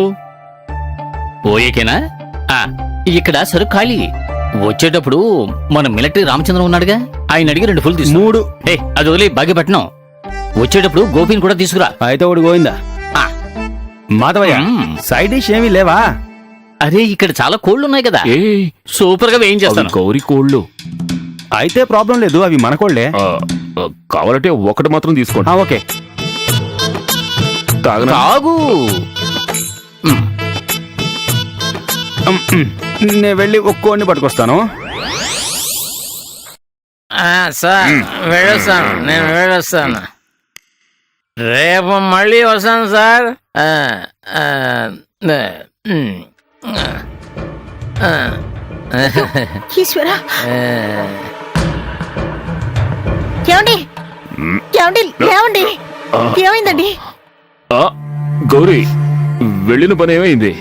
[SPEAKER 9] ఓయేకేనా? ఆ, ఇక్కడ సరుకు ఖాళీ. వచ్చేటప్పుడు మన మిలిటరీ రామచంద్రం ఉన్నాడుగా, ఆయన అడిగి 2 ఫుల్ తీసు.
[SPEAKER 2] 3.
[SPEAKER 9] అది వదిలి భాగ్యపట్నం. వచ్చేటప్పుడు గోపిని కూడా తీసుకురా.
[SPEAKER 2] అయితే ఒకటి గోయిందా?
[SPEAKER 9] ఆ,
[SPEAKER 2] మాధవయ్య, సైడ్ డిష్ ఏమీ లేవా?
[SPEAKER 9] అరే ఇక్కడ చాలా కోళ్లు ఉన్నాయి కదా,
[SPEAKER 3] ఏ
[SPEAKER 9] సూపర్ గా వేయించేస్తాను.
[SPEAKER 3] గౌరీ కోళ్ళు.
[SPEAKER 2] అయితే ప్రాబ్లం లేదు, అవి మనకోళ్లే.
[SPEAKER 3] కావాలంటే ఒకటి మాత్రం తీసుకోండి.
[SPEAKER 2] ఓకే.
[SPEAKER 3] తాగనా?
[SPEAKER 9] తాగు.
[SPEAKER 2] నేను వెళ్ళి ఒక్కోడిని పట్టుకొస్తాను.
[SPEAKER 6] సార్ వెళ్ళొస్తాను, నేను వెళ్ళొస్తాను. రేపు మళ్ళీ వస్తాను సార్.
[SPEAKER 4] ఈశ్వరా, ఏమండి? ఏమండి? లేవండి. ఏమైందండి?
[SPEAKER 3] ఆ, గౌరీ, వెళ్ళిన పని ఏమైంది?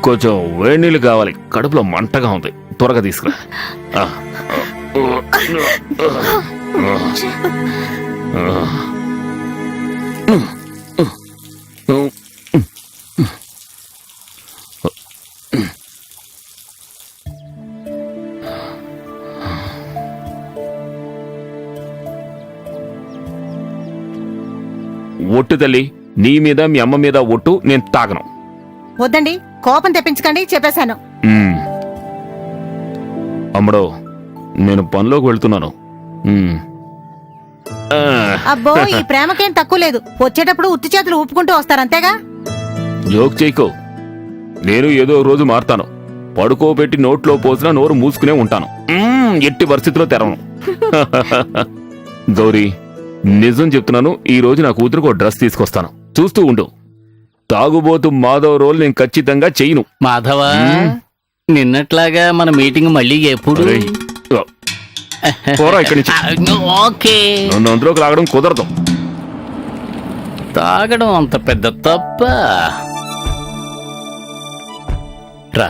[SPEAKER 3] కొంచెం వేడి నీళ్ళు కావాలి, కడుపులో మంటగా ఉంది. త్వరగా తీసుకురా. ఆ. ఒట్టు తల్లి, నీ మీద మీ అమ్మ మీద ఒట్టు, నేను తాగను.
[SPEAKER 4] వద్దండి, కోపం తెప్పించకండి, చెప్పేశాను.
[SPEAKER 3] అమ్మడో, నేను పనిలోకి వెళ్తున్నాను.
[SPEAKER 4] అబ్బో, ఈ ప్రేమకేం తక్కువ లేదు. వచ్చేటప్పుడు ఉత్తి చేతులు ఊపుకుంటూ వస్తారు, అంతేగా?
[SPEAKER 3] జోక్ చేయకో. నేను ఏదో రోజు మారుతాను. పడుకోబెట్టి నోట్లో పోసినా నోరు మూసుకునే ఉంటాను. ఎట్టి పరిస్థితిలో తెరవను. గౌరీ, నిజం చెప్తున్నాను, ఈ రోజు నా కూతురుకు ఓ డ్రెస్ తీసుకొస్తాను. చూస్తూ ఉండు. తాగుబోతు మాధవ్ రోల్ నేను ఖచ్చితంగా చెయ్యను.
[SPEAKER 9] మాధవ, నిన్నట్లాగా మన మీటింగ్ మళ్ళీ ఎప్పుడు?
[SPEAKER 3] ఒరేయ్, పోరా ఇక్కడి నుంచి.
[SPEAKER 9] ఓకే.
[SPEAKER 3] నన్ను అందులోకి లాగడం కుదరదు.
[SPEAKER 9] తాగడం అంత పెద్ద తప్ప. రా.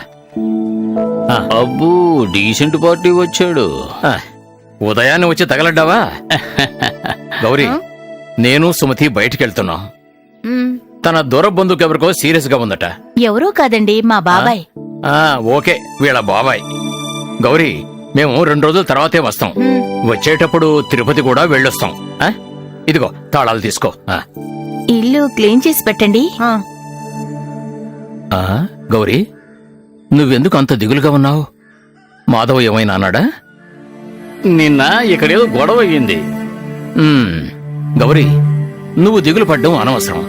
[SPEAKER 9] అబ్బూ, డీసెంట్ పార్టీ వచ్చాడు.
[SPEAKER 6] ఉదయాన్నే వచ్చి తగలడ్డావా? గౌరీ, నేను సుమతి బయటికెళ్తున్నాం. తన దూర బంధుకెవరికో సీరియస్ గా ఉందట.
[SPEAKER 10] ఎవరూ కాదండి, మా బాబాయ్.
[SPEAKER 6] ఓకే, వీళ్ళ బాబాయ్. గౌరీ, మేము 2 రోజుల తర్వాతే వస్తాం. వచ్చేటప్పుడు తిరుపతి కూడా వెళ్ళొస్తాం. ఇదిగో తాళాలు తీసుకో.
[SPEAKER 10] ఇల్లు క్లీన్ చేసి పెట్టండి.
[SPEAKER 6] గౌరీ, నువ్వెందుకు అంత దిగులుగా ఉన్నావు? మాధవ్ ఏమైనా అన్నాడా?
[SPEAKER 9] నిన్న ఇక్కడేదో గొడవ అయ్యింది.
[SPEAKER 6] గౌరీ, నువ్వు దిగులు పడ్డం అనవసరం.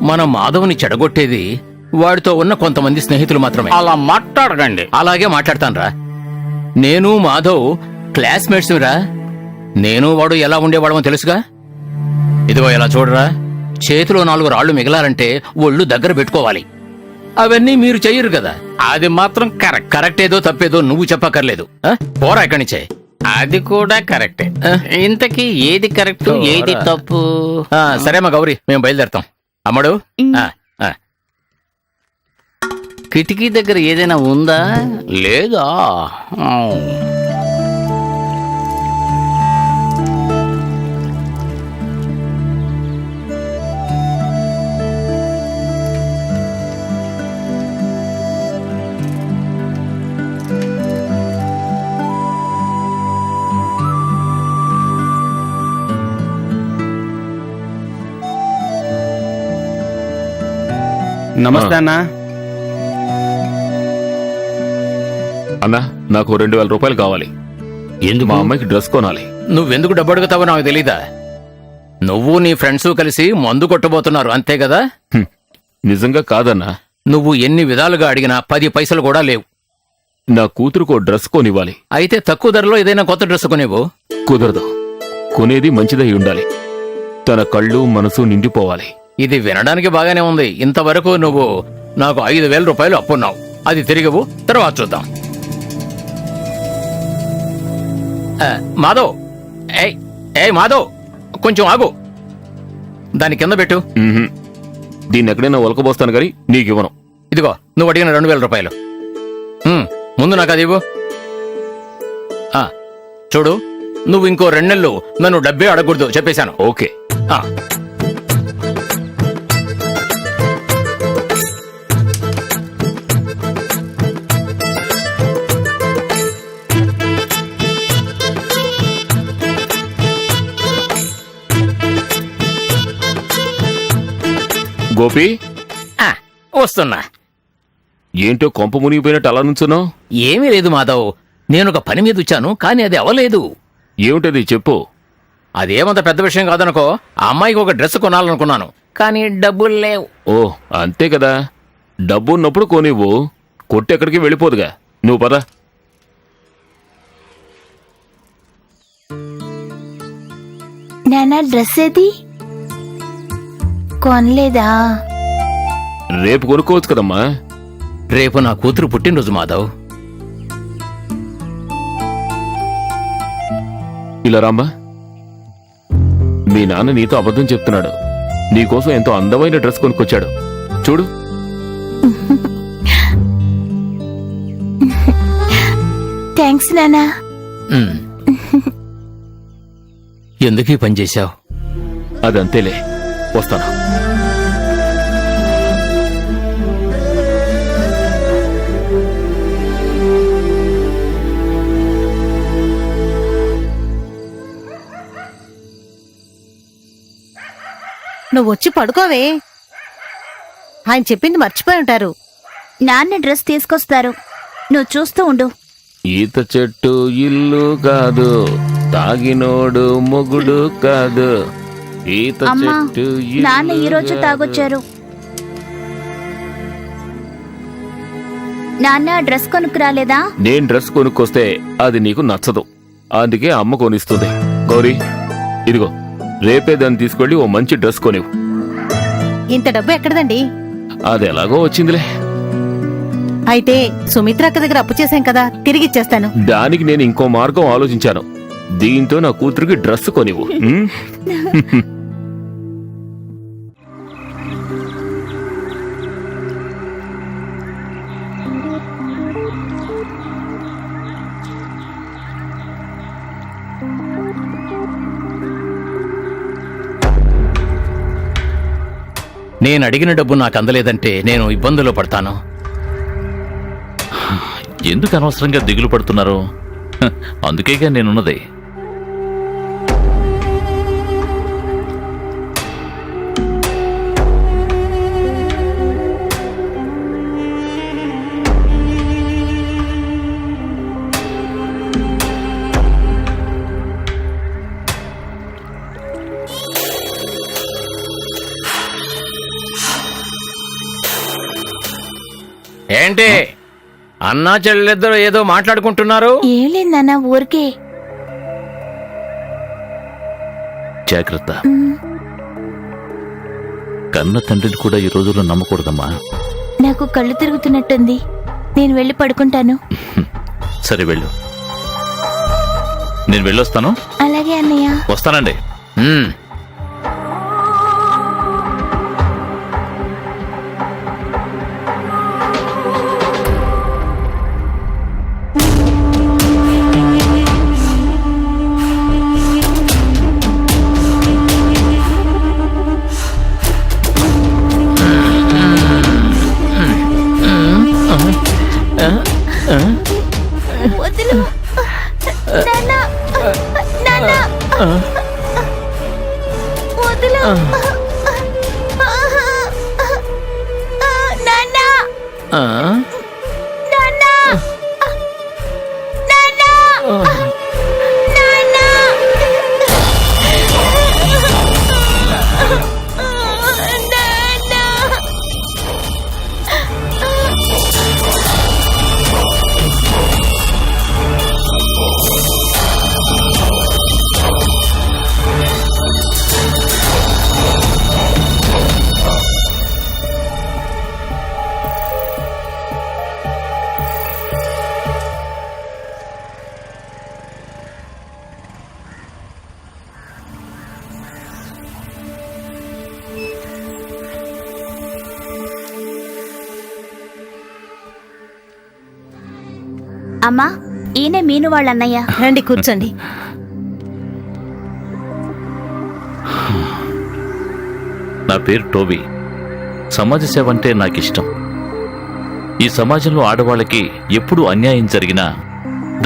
[SPEAKER 6] మన మాధవ్ని చెడగొట్టేది వాడితో ఉన్న కొంతమంది స్నేహితులు మాత్రమే.
[SPEAKER 9] అలా మాట్లాడకండి.
[SPEAKER 6] అలాగే మాట్లాడతాన్రా. నేను మాధవ్ క్లాస్మేట్స్ రా. నేను వాడు ఎలా ఉండేవాడమో తెలుసుగా. ఇదిగో ఇలా చూడరా, చేతిలో 4 రాళ్లు మిగలాలంటే ఒళ్ళు దగ్గర పెట్టుకోవాలి. అవన్నీ మీరు చెయ్యరు కదా.
[SPEAKER 9] అది మాత్రం కరెక్ట్.
[SPEAKER 6] కరెక్ట్ ఏదో తప్పేదో నువ్వు చెప్పక్కర్లేదు. పోరా ఇక్కడి నుంచే.
[SPEAKER 9] అది కూడా కరెక్టే. ఇంతకీ ఏది కరెక్ట్, ఏది తప్పు?
[SPEAKER 6] సరే మా గౌరీ, మేము బయలుదేరతాం. అమ్మడు,
[SPEAKER 9] కిటికీ దగ్గర ఏదైనా ఉందా? లేదా?
[SPEAKER 2] నమస్తే అన్నా.
[SPEAKER 3] అన్నా, నాకు 2000 రూపాయలు కావాలి.
[SPEAKER 9] ఎందుకు?
[SPEAKER 3] మా అమ్మాయికి డ్రెస్ కొనాలి.
[SPEAKER 6] నువ్వెందుకు డబ్బు అడుగుతావో నాకు తెలీదా? నువ్వు నీ ఫ్రెండ్స్ కలిసి మందు కొట్టబోతున్నారు, అంతే కదా?
[SPEAKER 3] నిజంగా కాదన్నా.
[SPEAKER 6] నువ్వు ఎన్ని విధాలుగా అడిగినా 10 పైసలు కూడా లేవు.
[SPEAKER 3] నా కూతురుకో డ్రెస్ కొనివ్వాలి.
[SPEAKER 6] అయితే తక్కువ ధరలో ఏదైనా కొత్త డ్రెస్ కొనేవు.
[SPEAKER 3] కుదరదు. కొనేది మంచిదై ఉండాలి. తన కళ్ళు మనసు నిండిపోవాలి.
[SPEAKER 6] ఇది వినడానికి బాగానే ఉంది. ఇంతవరకు నువ్వు నాకు 5000 రూపాయలు అప్పున్నావు. అది తిరిగివు, తర్వాత చూద్దాం. మాధవ్, ఏయ్ మాధవ్, కొంచెం ఆగు. దాని కింద పెట్టు.
[SPEAKER 3] దీన్ని ఎక్కడైనా ఒలకబోస్తాను గాని నీకివ్వను.
[SPEAKER 6] ఇదిగో, నువ్వు అడిగిన 2000 రూపాయలు. ముందు నాకు అది ఇవ్వు. చూడు, నువ్వు ఇంకో 2 నెలలు నన్ను డబ్బే అడగకూడదు, చెప్పేశాను.
[SPEAKER 3] ఓకే. గోపి,
[SPEAKER 6] వస్తున్నా.
[SPEAKER 3] ఏంటో కొంప మునిగిపోయినట్టు అలా నుంచున్నావు?
[SPEAKER 6] ఏమీ లేదు మాధవ్, నేనొక పని మీద వచ్చాను, కానీ అది అవలేదు.
[SPEAKER 3] ఏమిటది చెప్పు.
[SPEAKER 6] అదేమంత పెద్ద విషయం కాదనుకో. ఆ అమ్మాయికి ఒక డ్రెస్ కొనాలనుకున్నాను, కానీ డబ్బులు లేవు.
[SPEAKER 3] ఓ, అంతే కదా. డబ్బున్నప్పుడు కొనివ్వు. కొట్టెక్కడికి వెళ్ళిపోదుగా. నువ్వు పద.
[SPEAKER 1] నాన్న, డ్రెస్ ఏది? కొనలేదా?
[SPEAKER 3] రేపు కొనుక్కోవచ్చు కదమ్మా.
[SPEAKER 6] రేపు నా కూతురు పుట్టినరోజు మాధవ్.
[SPEAKER 3] ఇలా రామ్మా. మీ నాన్న నీతో అబద్ధం చెప్తున్నాడు. నీకోసం ఎంతో అందమైన డ్రెస్ కొనుక్కొచ్చాడు. చూడు.
[SPEAKER 1] థ్యాంక్స్ నానా.
[SPEAKER 6] ఎందుకు ఈ పని చేశావు?
[SPEAKER 3] అదంతేలే, వస్తాను.
[SPEAKER 4] నువ్వు వచ్చి పడుకోవే. ఆయన చెప్పింది మర్చిపోయి ఉంటారు.
[SPEAKER 1] నాన్న డ్రెస్ తీసుకొస్తారు, నువ్వు చూస్తూ ఉండు.
[SPEAKER 3] ఈత చెట్టు ఇల్లు కాదు, తాగినోడు మొగుడు కాదు. ఈత
[SPEAKER 1] అమ్మా,
[SPEAKER 3] చెట్టు
[SPEAKER 1] నాన్న ఈ రోజు
[SPEAKER 3] ఇల్లు
[SPEAKER 1] తాగొచ్చారు. నాన్న డ్రెస్ కొనుక్కురాలేదా?
[SPEAKER 3] నేను డ్రెస్ కొనుక్కొస్తే అది నీకు నచ్చదు, అందుకే అమ్మ కొనిస్తుంది. గౌరీ, ఇదిగో రేపే దాన్ని తీసుకెళ్లి ఓ మంచి డ్రెస్ కొనివు.
[SPEAKER 4] ఇంత డబ్బు ఎక్కడదండి?
[SPEAKER 3] అది ఎలాగో వచ్చిందిలే.
[SPEAKER 4] అయితే సుమిత్రక్క దగ్గర అప్పు చేశాం కదా, తిరిగి ఇచ్చేస్తాను.
[SPEAKER 3] దానికి నేను ఇంకో మార్గం ఆలోచించాను. దీంతో నా కూతురికి డ్రెస్ కొనివు. ఉమ్?
[SPEAKER 6] నేను అడిగిన డబ్బు నాకు అందలేదంటే నేను ఇబ్బందుల్లో పడతాను.
[SPEAKER 8] ఎందుకు అనవసరంగా దిగులు పడుతున్నారు? అందుకేగా నేనున్నది.
[SPEAKER 6] ఏంటి అన్నా చెల్లెలిద్దరూ ఏదో మాట్లాడుకుంటున్నారు?
[SPEAKER 1] ఏం లేదు నాన్న, ఊరికే.
[SPEAKER 8] జాగ్రత్త. కన్న తండ్రిని కూడా ఈ రోజుల్లో నమ్మకూడదమ్మా.
[SPEAKER 1] నాకు కళ్ళు తిరుగుతున్నట్టుంది, నేను వెళ్ళి పడుకుంటాను.
[SPEAKER 8] సరే వెళ్ళు, నేను వెళ్ళొస్తాను.
[SPEAKER 1] అలాగే అన్నయ్య.
[SPEAKER 8] వస్తానండి.
[SPEAKER 6] ఉమ్.
[SPEAKER 1] వదిలు. నాన్న, నాన్న. వదిలు. నాన్న,
[SPEAKER 6] ఆ?
[SPEAKER 1] నాన్న, నాన్న, నాన్న. అమ్మా, ఈయనే మీను వాళ్ళ అన్నయ్య.
[SPEAKER 4] రండి కూర్చోండి.
[SPEAKER 8] నా పేరు టోబీ. సమాజ సేవ అంటే నాకిష్టం. ఈ సమాజంలో ఆడవాళ్ళకి ఎప్పుడు అన్యాయం జరిగినా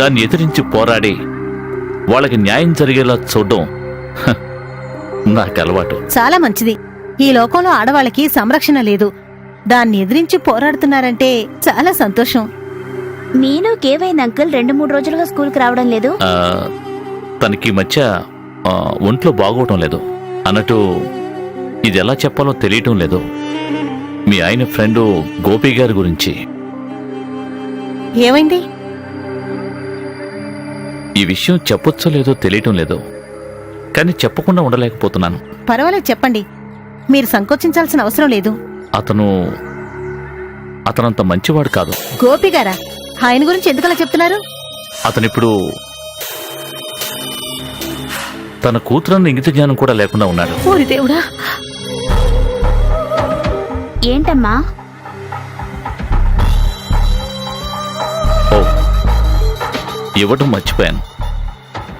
[SPEAKER 8] దాన్ని ఎదిరించి పోరాడి వాళ్ళకి న్యాయం జరిగేలా చూడడం నాకు అలవాటు.
[SPEAKER 4] చాలా మంచిది. ఈ లోకంలో ఆడవాళ్ళకి సంరక్షణ లేదు, దాన్ని ఎదిరించి పోరాడుతున్నారంటే చాలా సంతోషం.
[SPEAKER 1] మీను కేవైన అంకుల్ 2-3 రోజులుగా స్కూల్కి రావడం లేదు.
[SPEAKER 8] తనకి ఈ మధ్య ఒంట్లో బాగోవటం లేదు. అన్నట్టు ఇది ఎలా చెప్పాలో తెలియటం లేదు. మీ ఆయన ఫ్రెండు గోపి గారి గురించి.
[SPEAKER 4] ఏమైంది?
[SPEAKER 8] ఈ విషయం చెప్పొచ్చో లేదో తెలియటం లేదు, కానీ ఉండలేకపోతున్నాను.
[SPEAKER 4] పర్వాలేదు, చెప్పండి. మీరు సంకోచించాల్సిన అవసరం లేదు.
[SPEAKER 8] అతనంత మంచివాడు కాదు.
[SPEAKER 4] గోపి గారా? ఆయన గురించి ఎందుకలా చెప్తున్నారు?
[SPEAKER 8] అతనిప్పుడు తన కూతురన్న ఇంగిత జ్ఞానం కూడా లేకుండా ఉన్నాడు.
[SPEAKER 4] ఓరి దేవుడా!
[SPEAKER 1] ఏంటమ్మా?
[SPEAKER 8] ఓ, ఇవ్వటం మర్చిపోయాను.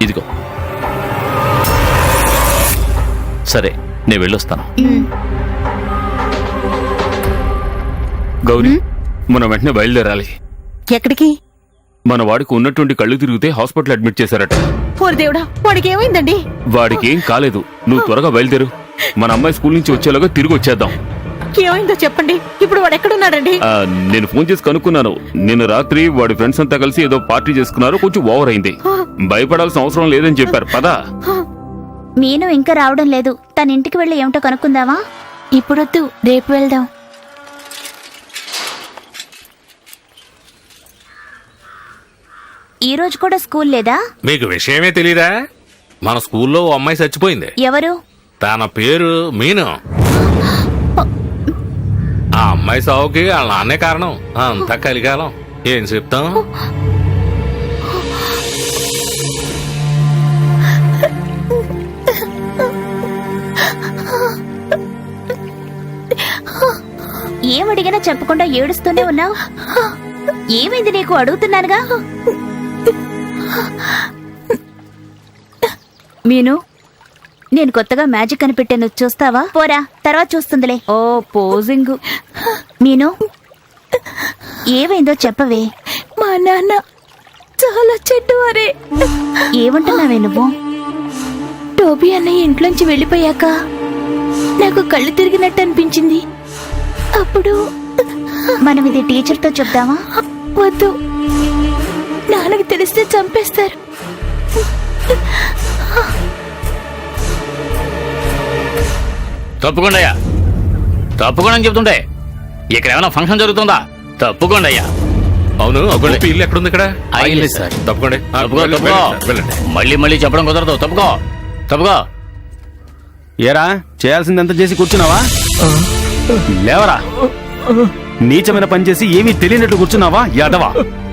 [SPEAKER 8] ఇదిగో. సరే, నేను వెళ్ళొస్తాను.
[SPEAKER 3] గౌరీ, మనం వెంటనే బయలుదేరాలి.
[SPEAKER 4] ఎక్కడికి?
[SPEAKER 3] మన వాడికి ఉన్నటువంటి కళ్ళు తిరిగితే హాస్పిటల్ అడ్మిట్ చేశారట.
[SPEAKER 4] ఓరి దేవుడా, వాడికి ఏమైందండి?
[SPEAKER 3] వాడికి ఏం కాలేదు, నువ్వు త్వరగా బయలుదేరు. మన అమ్మాయి స్కూల్ నుంచి వచ్చేలాగా తిరిగి వచ్చేద్దాం.
[SPEAKER 4] ఏమైందో చెప్పండి. ఇప్పుడు వాడు ఎక్కడున్నాడండి?
[SPEAKER 3] నేను ఫోన్ చేసి కనుక్కున్నాను. నిన్న రాత్రి వాడి ఫ్రెండ్స్ అంతా కలిసి ఏదో పార్టీ చేసుకున్నారు, కొంచెం ఓవర్ అయింది. భయపడాల్సిన అవసరం లేదని చెప్పారు. పదా.
[SPEAKER 1] మీను ఇంకా రావడం లేదు. తన ఇంటికి వెళ్ళి ఏమిటో కనుక్కుందామా? ఇప్పుడొద్దు, రేపు వెళ్దాం. ఈ రోజు కూడా స్కూల్ లేదా?
[SPEAKER 7] మీకు విషయమే తెలీదా? మన స్కూల్లో ఓ అమ్మాయి చచ్చిపోయింది.
[SPEAKER 1] ఎవరు?
[SPEAKER 7] తన పేరు మీను. ఆ అమ్మాయి సావుకి వాళ్ళ నాన్నే కారణం. అంతా కలికాలం. ఏం చెప్తాం?
[SPEAKER 1] ఏమడిగినా చెప్పకుండా ఏడుస్తూనే ఉన్నావు. ఏమైంది నీకు? అడుగుతున్నానుగా. మీను, నేను కొత్తగా మ్యాజిక్ కనిపెట్టాను, చూస్తావా? పోరా, తర్వాత చూస్తుందిలే. ఓ పోజింగ్. మీను, ఏమైందో చెప్పవే.
[SPEAKER 10] మా నాన్న చాలా చెడ్డవారే.
[SPEAKER 1] ఏమంటున్నావే నువ్వు?
[SPEAKER 10] టోబీ అన్నయ్య ఇంట్లోంచి వెళ్ళిపోయాక నాకు కళ్ళు తిరిగినట్టు అనిపించింది. అప్పుడు
[SPEAKER 1] మనం ఇది టీచర్తో చెప్దామా?
[SPEAKER 10] వద్దు, నాన్నకి తెలిస్తే చంపేస్తారు.
[SPEAKER 9] తప్పుకోండి అయ్యా, తప్పుకోండి అని చెప్తుంటే ఇక్కడ ఏమైనా ఫంక్షన్ జరుగుతుందా? తప్పుకోండి అయ్యా.
[SPEAKER 7] అవును, గోపి ఇల్లు ఎక్కడుంది? ఇక్కడ.
[SPEAKER 9] సార్
[SPEAKER 7] తప్పకోండి.
[SPEAKER 9] తప్పుకో, తప్పుకో. మళ్ళీ మళ్ళీ చెప్పడం కుదరదు. తప్పుకో, తప్పుకో.
[SPEAKER 2] ఏరా, చేయాల్సిందంతా చేసి కూర్చున్నావా? లేవరా, నీచమైన పని చేసి ఏమీ తెలియనట్లు కూర్చున్నావా? యాదవా,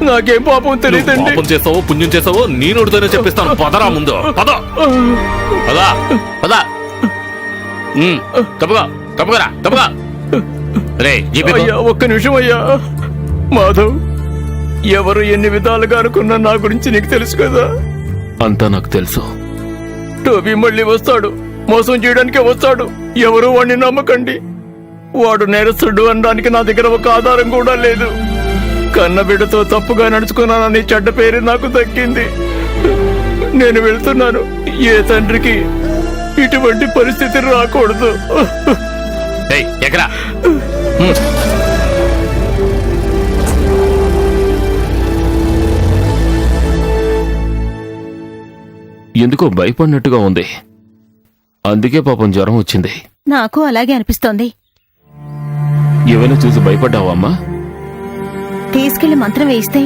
[SPEAKER 3] నాకేం పాపం తెలియదండి.
[SPEAKER 7] పాపం చేసావో పుణ్యం చేసావో నీ నోటితోనే చెప్పిస్తాను. పదరా ముందు, పద.
[SPEAKER 9] పదా పదా. తప్పుకో, తప్పుకోరా, తప్పుకో. రే జీపీ
[SPEAKER 3] అయ్యా, ఒక్క నిమిషం అయ్యా. మాధవ్, ఎవరు ఎన్ని విధాలుగా అనుకున్నా నా గురించి నీకు తెలుసు కదా. అంతా నాకు తెలుసు. టోబీ మళ్ళీ వస్తాడు, మోసం చేయడానికే వస్తాడు. ఎవరు వాడిని నమ్మకండి. వాడు నేరస్తుడు అనడానికి నా దగ్గర ఒక ఆధారం కూడా లేదు. కన్నబిడ్డతో తప్పుగా నడుచుకున్నానని చెడ్డ పేరు నాకు దక్కింది. నేను వెళ్తున్నాను. ఏ తండ్రికి ఇటువంటి పరిస్థితి రాకూడదు.
[SPEAKER 9] ఎక్కడా
[SPEAKER 3] ఎందుకో భయపడినట్టుగా ఉంది. అందుకే పాపం జ్వరం వచ్చింది.
[SPEAKER 4] నాకు అలాగే అనిపిస్తోంది.
[SPEAKER 3] ఏమైనా చూసి భయపడ్డావా అమ్మా?
[SPEAKER 4] తీసుకెళ్లి మంత్రం వేయిస్తే.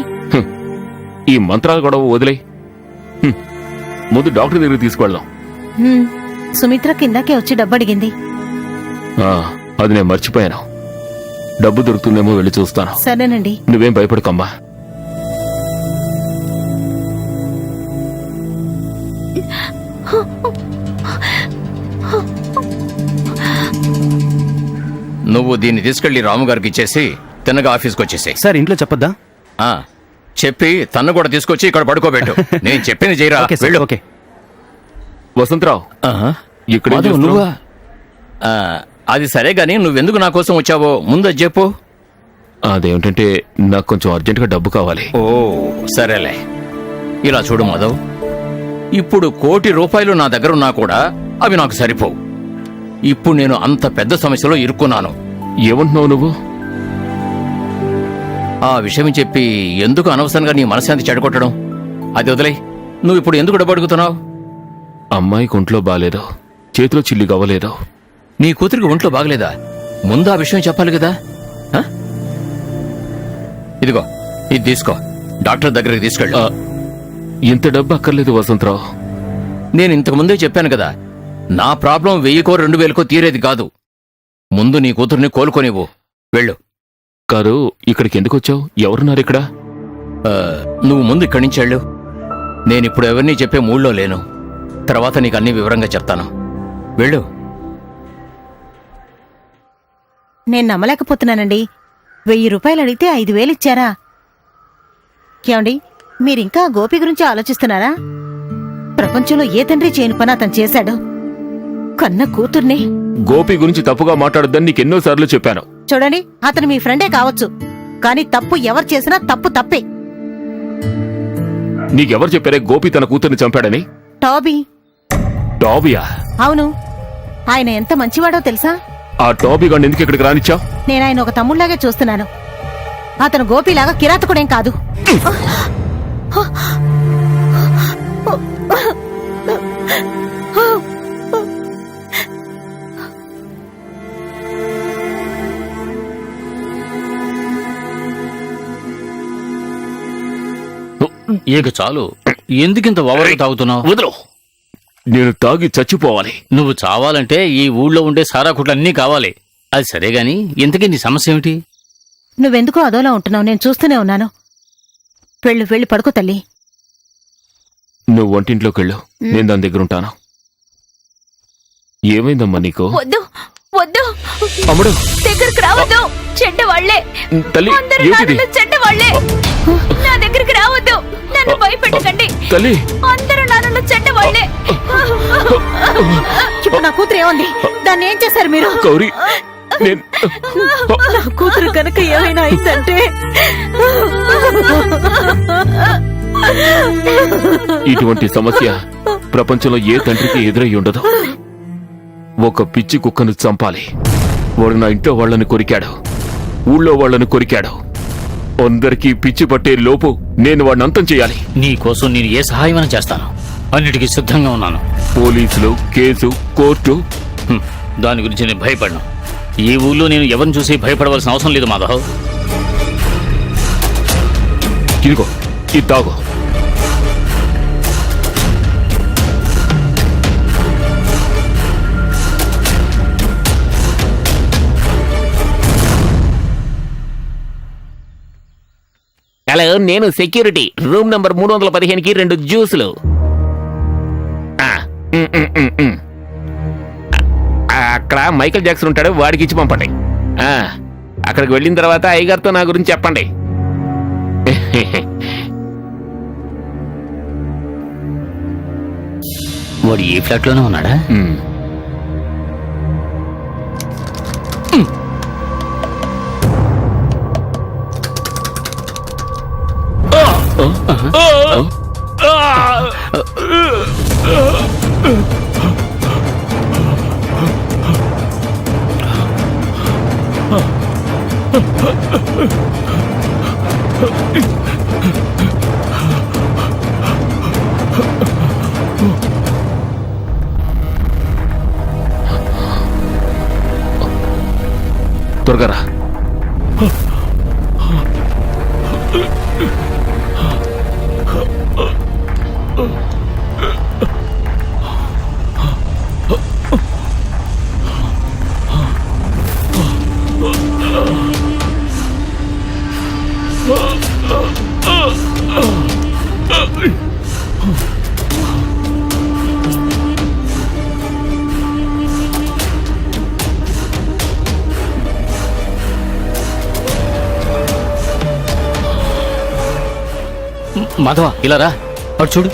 [SPEAKER 3] ఈ మంత్రాలు కూడా వదిలే. ముందు డాక్టర్ దగ్గరికి తీసుకువెళ్దాం.
[SPEAKER 4] సుమిత్ర కిందకే వచ్చి డబ్బు అడిగింది.
[SPEAKER 3] అది నేను మర్చిపోయాను. డబ్బు దొరుకుతుందేమో వెళ్ళి చూస్తాను.
[SPEAKER 4] సరేనండి.
[SPEAKER 3] నువ్వేం భయపడకమ్మా.
[SPEAKER 6] నువ్వు దీన్ని తీసుకెళ్లి రాముగారికి ఇచ్చేసి తిన్నగా ఆఫీస్కి వచ్చేసాయి.
[SPEAKER 2] సార్ ఇంట్లో చెప్పొద్దా?
[SPEAKER 6] చెప్పి తన్ను కూడా తీసుకొచ్చి ఇక్కడ పడుకోబెట్టు. నేను చెప్పింది చేయరా.
[SPEAKER 2] ఓకే సార్,
[SPEAKER 6] వెళ్ళు.
[SPEAKER 2] ఓకే.
[SPEAKER 3] వసంతరావు, ఇక్కడ
[SPEAKER 6] నువ్వా? అది సరే గాని నువ్వెందుకు నా కోసం వచ్చావో ముందు అది చెప్పు.
[SPEAKER 3] అదేమిటంటే నాకు కొంచెం అర్జెంటుగా డబ్బు కావాలి.
[SPEAKER 6] ఓ సరేలే. ఇలా చూడు మాధవ్, ఇప్పుడు ₹1 కోటి నా దగ్గరున్నా కూడా అవి నాకు సరిపోవు. ఇప్పుడు నేను అంత పెద్ద సమస్యలో ఇరుక్కున్నాను.
[SPEAKER 3] ఏమంటున్నావు నువ్వు?
[SPEAKER 6] ఆ విషయం చెప్పి ఎందుకు అనవసరంగా నీ మనశ్శాంతి చెడగొట్టడం? అది వదిలే. నువ్వు ఇప్పుడు ఎందుకు డబ్బు అడుగుతున్నావు?
[SPEAKER 3] అమ్మాయికి ఒంట్లో బాగాలేదో, చేతిలో చిల్లి గవ్వలేదో.
[SPEAKER 6] నీ కూతురికి ఒంట్లో బాగలేదా? ముందు ఆ విషయం చెప్పాలి కదా. ఇదిగో ఇది తీసుకో, డాక్టర్ దగ్గరికి తీసుకెళ్ళు.
[SPEAKER 3] ఇంత డబ్బు అక్కర్లేదు వసంతరావు.
[SPEAKER 6] నేను ఇంతకు ముందే చెప్పాను కదా, నా ప్రాబ్లం 1000కో 2000కో తీరేది కాదు. ముందు నీ కూతుర్ని కోలుకోనివ్వు. వెళ్ళు.
[SPEAKER 3] కాదు, ఇక్కడికి ఎందుకు వచ్చావు? ఎవరున్నారు ఇక్కడ?
[SPEAKER 6] నువ్వు ముందు ఇక్కడి నుంచి వెళ్ళు. నేనిప్పుడు ఎవరినీ చెప్పే మూడ్లో లేను. తర్వాత నీకు అన్ని వివరంగా చెప్తాను. వెళ్ళు.
[SPEAKER 4] నేను నమ్మలేకపోతున్నానండి. 1000 రూపాయలు అడిగితే 5000 ఇచ్చారా? ఏమండి, మీరింకా గోపి గురించి ఆలోచిస్తున్నారా? ప్రపంచంలో ఏ తండ్రి చేయని పని అతను చేశాడు. కన్న కూతుర్ని.
[SPEAKER 3] గోపి గురించి తప్పుగా మాట్లాడొద్దని నీకెన్నోసార్లు చెప్పాను.
[SPEAKER 4] చూడండి, అతను మీ ఫ్రెండే కావచ్చు, కానీ తప్పు ఎవరు చేసినా తప్పు తప్పే.
[SPEAKER 3] నీకెవరు చెప్పారే గోపి తన కూతుర్ని చంపాడని?
[SPEAKER 4] టాబీ.
[SPEAKER 3] టాబీయా?
[SPEAKER 4] అవును. ఆయన ఎంత మంచివాడో తెలుసా?
[SPEAKER 3] ఆ టాబీ గాడిని ఎందుకు ఇక్కడికి రానిచ్చావు?
[SPEAKER 4] నేను ఆయన ఒక తమ్ముళ్లాగే చూస్తున్నాను. అతను గోపిలాగా కిరాతకుడేం కాదు.
[SPEAKER 9] ఇక చాలు. ఎందుకింత ఓవర్గా తాగుతున్నావు?
[SPEAKER 3] వదలు, నేను తాగి చచ్చిపోవాలి.
[SPEAKER 9] నువ్వు చావాలంటే ఈ ఊళ్ళో ఉండే సారా కుట్లన్నీ కావాలి. అది సరే గాని ఇంతకీ నీ సమస్య ఏమిటి?
[SPEAKER 4] నువ్వెందుకో అదోలా ఉంటున్నావు, నేను చూస్తూనే ఉన్నాను. వెళ్ళి పడుకో తల్లి.
[SPEAKER 3] నువ్వు వంటింట్లోకి వెళ్ళు, నేను దాని దగ్గర ఉంటాను. ఏమైందమ్మా నీకు?
[SPEAKER 1] వద్దు వద్దు,
[SPEAKER 3] అమ్ముడు,
[SPEAKER 1] దగ్గరికి రావద్దు. చెడ్డ వాళ్ళే,
[SPEAKER 3] తల్లి,
[SPEAKER 1] అందరూ
[SPEAKER 3] ఏమిటిది?
[SPEAKER 1] నాన్నలు చెడ్డ వాళ్ళే. నా దగ్గరికి రావద్దు, నన్ను భయపెట్టకండి.
[SPEAKER 3] తల్లి,
[SPEAKER 1] అందరూ నాన్నలు చెడ్డ వాళ్ళే.
[SPEAKER 4] ఇప్పుడు నా కూతురు ఏముంది? దాన్ని ఏం చేశారు మీరు?
[SPEAKER 3] గౌరీ, నేను
[SPEAKER 4] నా కూతురు కనుక ఏమైనా అయిందంటే
[SPEAKER 3] ఇటువంటి సమస్య ప్రపంచంలో ఏ తండ్రికి ఎదురై ఉండదు. ఒక పిచ్చి కుక్కను చంపాలి. వాడు నా ఇంట్లో వాళ్ళని కొరికాడు, ఊళ్ళో వాళ్ళని కొరికాడు. అందరికీ పిచ్చి పట్టే లోపు నేను వాడిని అంతం చేయాలి.
[SPEAKER 9] నీ కోసం నేను ఏ సహాయమైనా చేస్తాను. అన్నిటికీ సిద్ధంగా ఉన్నాను.
[SPEAKER 3] పోలీసులు, కేసు, కోర్టు.
[SPEAKER 9] దాని గురించి నేను భయపడను. ఈ ఊళ్ళో నేను ఎవరిని చూసి భయపడవలసిన అవసరం లేదు మాధవ్.
[SPEAKER 3] ఇదిగో, ఇది తాగు.
[SPEAKER 11] హలో, నేను సెక్యూరిటీ. రూమ్ నంబర్ 315కి 2 జ్యూసులు. అక్కడ మైకేల్ జాక్సన్ ఉంటాడు, వాడికి ఇచ్చి పంపండి. అక్కడికి వెళ్ళిన తర్వాత అయ్యగారితో నా గురించి చెప్పండి.
[SPEAKER 9] వాడు ఏ ఫ్లాట్ లోనే ఉన్నాడా?
[SPEAKER 3] త్వరగా రా.
[SPEAKER 9] మాధవ, ఇలా రా. అటు చూడు.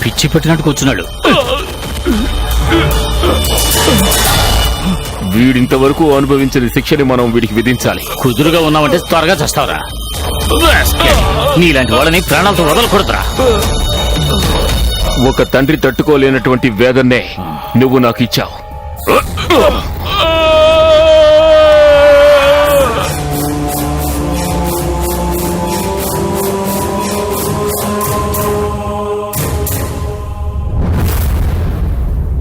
[SPEAKER 9] పిచ్చి పట్టినట్టు కూర్చున్నాడు.
[SPEAKER 3] వీడింతవరకు అనుభవించిన శిక్షని మనం వీడికి విధించాలి.
[SPEAKER 9] కుదురుగా ఉన్నావంటే త్వరగా చేస్తావురా. నీలాంటి వాళ్ళని ప్రాణాలతో వదలకూడదురా.
[SPEAKER 3] ఒక తండ్రి తట్టుకోలేనటువంటి వేదన్నే నువ్వు నాకు ఇచ్చావు.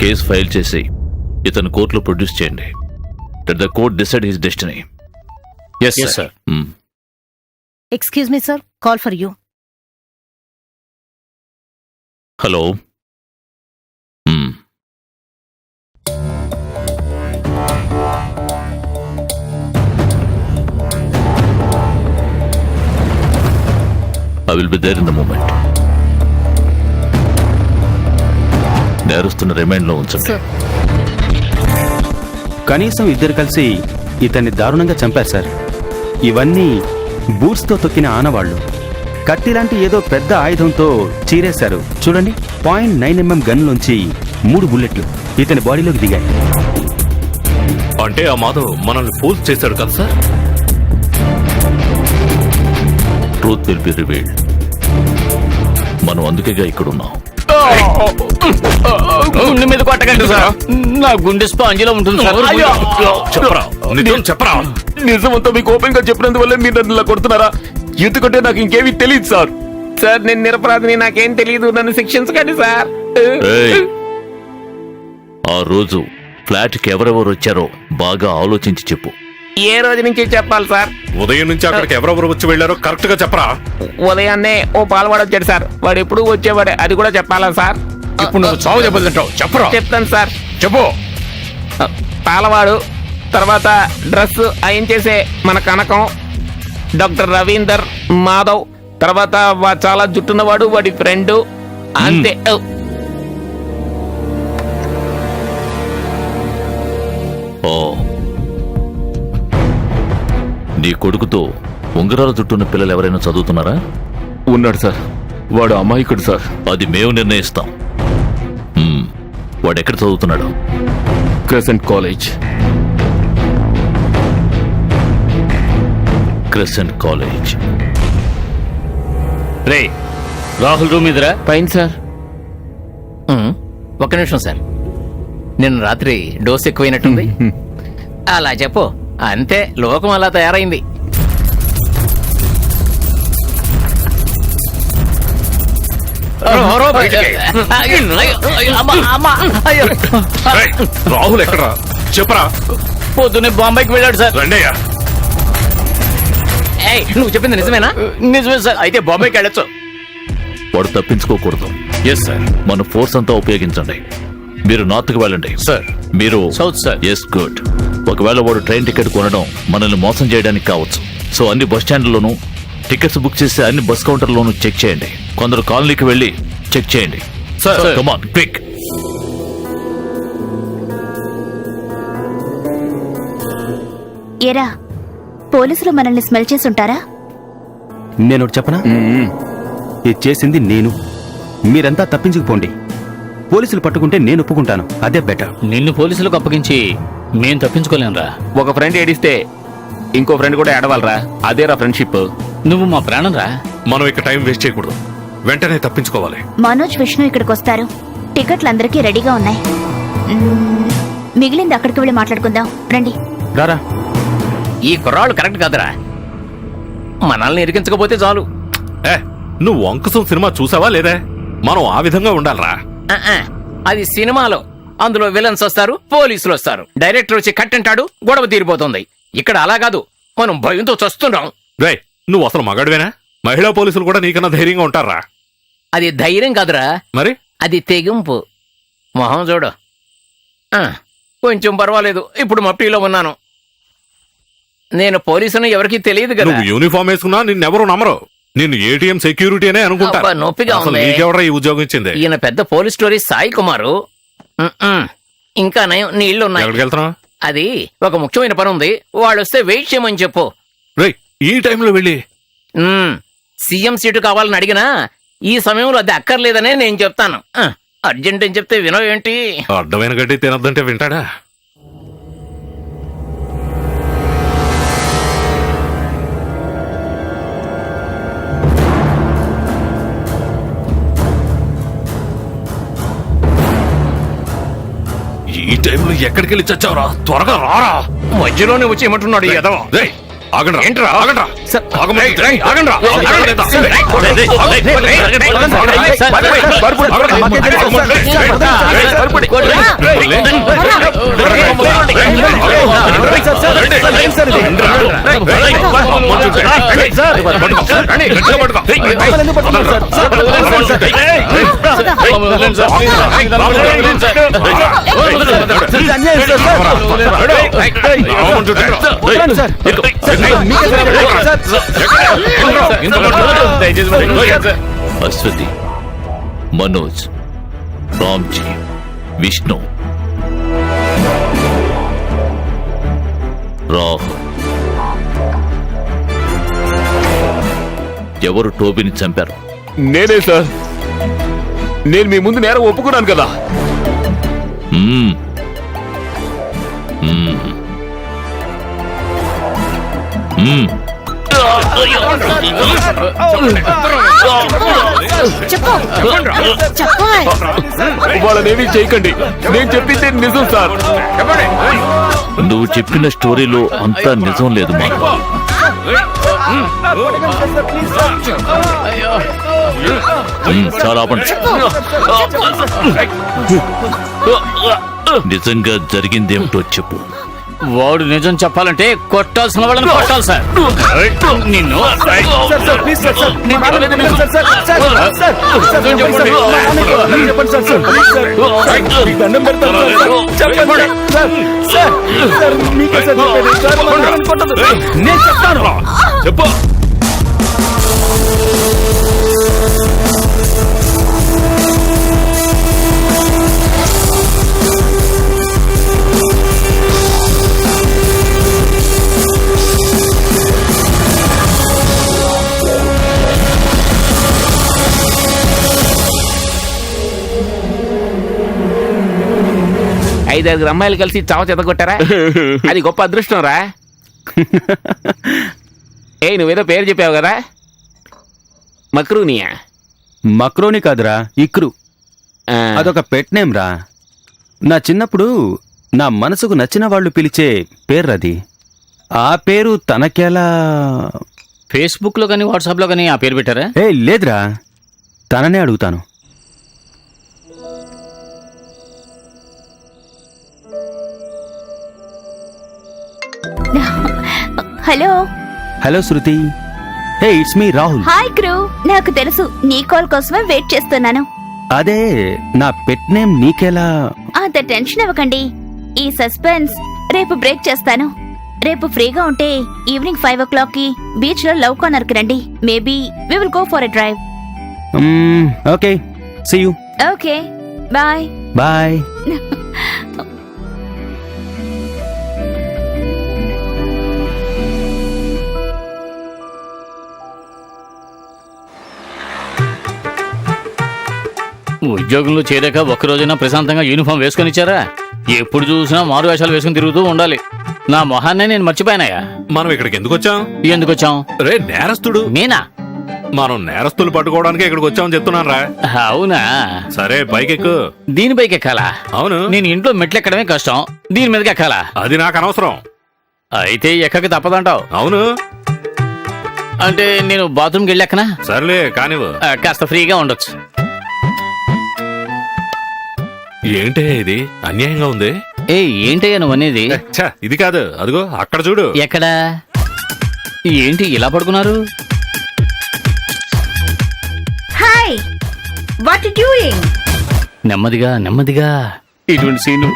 [SPEAKER 8] కేసు ఫైల్ చేసి ఇతను కోర్టులో ప్రొడ్యూస్ చేయండి. Let the court decide his destiny.
[SPEAKER 9] Yes, sir.
[SPEAKER 4] Excuse me sir, call for you.
[SPEAKER 8] Hello. I will be there in the moment. నేరస్తున్న రిమైండ్ లో ఉంచండి.
[SPEAKER 2] కనీసం ఇద్దరు కలిసి ఇతన్ని దారుణంగా చంపారు సార్. ఇవన్నీ బూట్స్తో తొక్కిన ఆనవాళ్లు. కత్తిలాంటి ఏదో పెద్ద ఆయుధంతో చీరేశారు. చూడండి, 0.9mm గన్లోంచి 3 బుల్లెట్లు ఇతని బాడీలోకి దిగాయి.
[SPEAKER 7] అంటే ఆ మాధవ్ మనల్ని ఫోర్స్ చేశాడు కదా sir?
[SPEAKER 8] Truth will be revealed. మనం అందుకేగా ఇక్కడున్నాం.
[SPEAKER 9] గుండె మీద కొట్టకండి సార్. నా గుండె స్పాంజిలో ఉంటుంది సార్.
[SPEAKER 7] చెప్పరా, నిజం చెప్పరా.
[SPEAKER 3] నిజమంతా మీకు ఓపెన్ గా చెప్పినందువల్లే మీరు నన్ను ఇలా కొడుతున్నారా? ఎందుకంటే నాకు ఇంకేమీ తెలియదు సార్.
[SPEAKER 11] సార్ నేను నిరపరాధిని, నాకేం తెలియదు, నన్ను శిక్షించకండి సార్.
[SPEAKER 8] ఏయ్, ఆ రోజు ఫ్లాట్కి ఎవరెవరు వచ్చారో బాగా ఆలోచించి చెప్పు.
[SPEAKER 11] ఏ రోజు నుంచి చెప్పాలి సార్?
[SPEAKER 7] ఉదయం నుంచి అక్కడికి ఎవరెవరు వచ్చి వెళ్ళారో కరెక్ట్ గా చెప్పరా.
[SPEAKER 11] ఉదయాన్నే ఓ పాలవాడు వచ్చాడు సార్, వాడు ఎప్పుడు వచ్చేవాడే, అది కూడా చెప్పాలా సార్?
[SPEAKER 6] ఇప్పుడు నువ్వు చావు చెప్పదంటావు, చెప్పరా?
[SPEAKER 11] చెప్తాను సార్.
[SPEAKER 6] చెప్పు.
[SPEAKER 11] పాలవాడు, తర్వాత డ్రెస్ అయన్ చేసే మన కనకం, డాక్టర్ రవీందర్, మాధవ్, తర్వాత చాలా జుట్టున్నవాడు వాడి ఫ్రెండ్, అంతే.
[SPEAKER 8] ఓ, నీ కొడుకుతో ఉంగరాల చుట్టూన్న పిల్లలు ఎవరైనా చదువుతున్నారా?
[SPEAKER 3] ఉన్నాడు సార్, వాడు అమాయకుడు సార్.
[SPEAKER 8] అది మేము నిర్ణయిస్తాం. వాడు ఎక్కడ చదువుతున్నాడు?
[SPEAKER 3] Crescent college.
[SPEAKER 8] Crescent college.
[SPEAKER 6] రే, రాహుల్ రూమ్ ఇదిరా.
[SPEAKER 11] పైన సార్.
[SPEAKER 6] ఒక్క నిమిషం సార్, నిన్న రాత్రి డోస్ ఎక్కువైనట్టుంది. అలా చెప్పు, అంతే, లోకం అలా తయారైంది.
[SPEAKER 7] రాహుల్ ఎక్కడా చెప్పరా.
[SPEAKER 6] పొద్దున్నే బాంబేకి వెళ్ళాడు సార్.
[SPEAKER 7] రండయ్యా.
[SPEAKER 6] నువ్వు చెప్పింది నిజమేనా? నిజమే సార్, అయితే బాంబేకి వెళ్ళొచ్చు.
[SPEAKER 8] వాడు తప్పించుకోకూడదు.
[SPEAKER 6] Yes sir.
[SPEAKER 8] మన ఫోర్స్ అంతా ఉపయోగించండి. మీరు నార్త్ కి వెళ్ళండి
[SPEAKER 6] సార్.
[SPEAKER 8] మీరు
[SPEAKER 6] సౌత్ సార్.
[SPEAKER 8] Yes, good. ఒకవేళ వాడు ట్రైన్ టికెట్ కొనడం మనల్ని మోసం చేయడానికి కావచ్చు. సో అన్ని బస్ స్టాండ్లోనూ టికెట్స్ బుక్ చేసే అన్ని బస్ కౌంటర్లోనూ చెక్ చేయండి. కొందరు కాలనీకి వెళ్ళి చెక్ చేయండి.
[SPEAKER 6] సార్.
[SPEAKER 8] Come on, quick.
[SPEAKER 1] ఏరా, పోలీసులు మనల్ని స్మెల్ చేసి ఉంటారా?
[SPEAKER 2] నేను ఒకటి చెప్పనా? ఇది చేసింది నేను. మీరంతా తప్పించుకుపోండి. పోలీసులు పట్టుకుంటే నేను ఒప్పుకుంటాను, అదే బెటర్.
[SPEAKER 6] నిన్ను పోలీసులకు అప్పగించి మేం తప్పించుకోలేంరా.
[SPEAKER 11] ఒక ఫ్రెండ్ ఏడిస్తే ఇంకో ఫ్రెండ్ కూడా ఏడవాలరా, అదేరా ఫ్రెండ్షిప్.
[SPEAKER 6] నువ్వు మా ప్రాణం రా.
[SPEAKER 7] మనం ఇక్కడ టైం వేస్ట్ చేయకూడదు, వెంటనే తప్పించుకోవాలి.
[SPEAKER 1] మనోజ్, విష్ణు ఇక్కడికి వస్తారు. టికెట్లు అందరికీ రెడీగా ఉన్నాయి. మిగిలింది అక్కడికి వెళ్ళి మాట్లాడుకుందాం, రండి.
[SPEAKER 2] రారా.
[SPEAKER 6] ఈ కుర్రాళ్ళు కరెక్ట్ కాదురా, మనల్ని ఇరికించకపోతే చాలు.
[SPEAKER 7] నువ్వు వంకసం సినిమా చూసావా లేదా? మనం ఆ విధంగా ఉండాలరా.
[SPEAKER 6] అది సినిమాలో, అందులో విలన్స్ వస్తారు, పోలీసులు వస్తారు, డైరెక్టర్ వచ్చి కట్ అంటాడు, గొడవ తీరిపోతుంది. ఇక్కడ అలా కాదు, మనం భయంతో చస్తున్నాం.
[SPEAKER 7] రే, నువ్వు అసలు మగాడివేనా? మహిళా పోలీసులు కూడా నీకన్నా ధైర్యంగా ఉంటారా?
[SPEAKER 6] అది ధైర్యం కాదురా,
[SPEAKER 7] మరి
[SPEAKER 6] అది తెగింపు. మొహం చూడు. కొంచెం పర్వాలేదు, ఇప్పుడు మట్టిలో ఉన్నాను. నేను పోలీసుని ఎవరికీ తెలియదు కదా.
[SPEAKER 7] నువ్వు యూనిఫామ్ వేసుకున్నా నిన్నెవరూ నమ్మరు. నిన్ను ఏటీఎం సెక్యూరిటీ అనే అనుకుంటా.
[SPEAKER 6] అబ్బా, నొప్పిగా ఉంది.
[SPEAKER 7] నీకెవరా ఈ ఉద్యోగం ఇచ్చింది?
[SPEAKER 6] ఈయన పెద్ద పోలీస్ స్టోరీ సాయి కుమారు. ఇంకా నయం, నీళ్లు ఉన్నాయి.
[SPEAKER 7] ఎక్కడికి వెళ్తున్నావు?
[SPEAKER 6] అది ఒక ముఖ్యమైన పని ఉంది, వాళ్ళు వస్తే వెయిట్ చేయమని చెప్పు.
[SPEAKER 7] రేయ్, ఈ టైంలో వెళ్ళి
[SPEAKER 6] సీఎం సీటు కావాలని అడిగినా ఈ సమయంలో అది అక్కర్లేదనే నేను చెప్తాను. అర్జెంట్ అని చెప్తే వినో ఏంటి?
[SPEAKER 7] అడ్డమైన గడ్డి తినద్దంటే వింటాడా? ఈ టైంలో ఎక్కడికి వెళ్ళి చచ్చావురా? త్వరగా రారా.
[SPEAKER 6] మధ్యలోనే వచ్చి ఏమంటున్నాడు ఈ ఎదవ?
[SPEAKER 7] రేయ్, ఆగండ్రా.
[SPEAKER 6] ఏంట్రా?
[SPEAKER 7] ఆగండ్రా. ఆగమంటుంటే.
[SPEAKER 6] రేయ్, ఆగండ్రా.
[SPEAKER 8] అశ్వతి, మనోజ్, రామ్జీ, విష్ణు, రాహుల్, ఎవరు టోబీని చంపారు?
[SPEAKER 3] నేనే సార్. నేను మీ ముందు నేరం ఒప్పుకున్నాను కదా.
[SPEAKER 8] మ్మ్. మ్మ్. మ్మ్.
[SPEAKER 3] వాళ్ళనేమీ చేయకండి, నేను చెప్పింది నిజం సార్.
[SPEAKER 8] నువ్వు చెప్పిన స్టోరీలో అంతా నిజం లేదు మాకు. చాలా ఆపండి. నిజంగా జరిగిందేమిటో చెప్పు.
[SPEAKER 9] వాడు నిజం చెప్పాలంటే కొట్టాల్సిన వాళ్ళని కొట్టాలి సార్. నిన్ను
[SPEAKER 2] నేను చెప్తాను.
[SPEAKER 3] చెప్పు.
[SPEAKER 11] ఐదారుగురు అమ్మాయిలు కలిసి చావ చెదగొట్టారా? అది గొప్ప అదృష్టం రా. నువ్వేదో పేరు చెప్పావు కదా, మక్రూనియా?
[SPEAKER 2] మక్రోని కాదురా, ఇక్రు. అదొక పెట్ నేమ్ రా. నా చిన్నప్పుడు నా మనసుకు నచ్చిన వాళ్ళు పిలిచే పేర్రది. ఆ పేరు తనకెలా?
[SPEAKER 9] ఫేస్బుక్ లో కానీ వాట్సాప్ లో కానీ ఆ పేరు పెట్టారా?
[SPEAKER 2] లేదురా, తననే అడుగుతాను.
[SPEAKER 1] Hello.
[SPEAKER 2] Hello Shruti. It's me Rahul.
[SPEAKER 1] Hi crew. నాకు తెలుసు, నీ కాల్ కోసమే వెయిట్ చేస్తున్నాను.
[SPEAKER 2] అదే, నా పెట్ నేమ్ నీకెలా?
[SPEAKER 1] అంత టెన్షన్ అవ్వకండి, ఈ సస్పెన్స్ రేపు బ్రేక్ చేస్తాను. రేపు ఫ్రీగా ఉంటే ఈవినింగ్ 5 o'clock కి బీచ్ లో లవ్ కార్నర్ కి రండి. Maybe we will go for a drive.
[SPEAKER 2] Okay, see you.
[SPEAKER 1] Okay, bye.
[SPEAKER 2] Bye.
[SPEAKER 9] ఉద్యోగంలో చేరాక ఒక్కరోజైనా ప్రశాంతంగా యూనిఫామ్ వేసుకొని ఇచ్చారా? ఎప్పుడు చూసినా మారు వేషాలు వేసుకుని తిరుగుతూ ఉండాలి. నా మొహాన్నే నేను మర్చిపోయానయ్యా.
[SPEAKER 7] మనం ఇక్కడికి ఎందుకు వచ్చాం?
[SPEAKER 9] రే
[SPEAKER 7] నేరస్తుడు.
[SPEAKER 9] నేనా?
[SPEAKER 7] మనం నేరస్తులు పట్టుకోవడానికి ఇక్కడికి వచ్చామని చెప్తున్నాను రా.
[SPEAKER 9] అవునా?
[SPEAKER 7] సరే, బైక్ ఎక్కు.
[SPEAKER 9] దీని బైక్ ఎక్కాలా?
[SPEAKER 7] అవును.
[SPEAKER 9] నేను ఇంట్లో మెట్లు ఎక్కడమే కష్టం, దీని మీదకి ఎక్కాలా?
[SPEAKER 7] అది నాకు అనవసరం.
[SPEAKER 9] అయితే ఎక్కక తప్పదంటావు?
[SPEAKER 7] అవును.
[SPEAKER 9] అంటే నేను బాత్రూమ్కి వెళ్ళాకనా?
[SPEAKER 7] సర్లే కానివ్వు.
[SPEAKER 9] కాస్త ఫ్రీగా ఉండొచ్చు.
[SPEAKER 7] ఏంటే ఇది అన్యాయంగా ఉంది?
[SPEAKER 9] ఏంటయ్యా నువ్వు అనేది?
[SPEAKER 7] ఇది కాదు, అదిగో అక్కడ చూడు.
[SPEAKER 9] ఎక్కడా? ఏంటి ఇలా పడుకున్నారు?
[SPEAKER 10] Hi, what you doing?
[SPEAKER 9] నెమ్మదిగా నెమ్మదిగా. ఇటువంటి సీను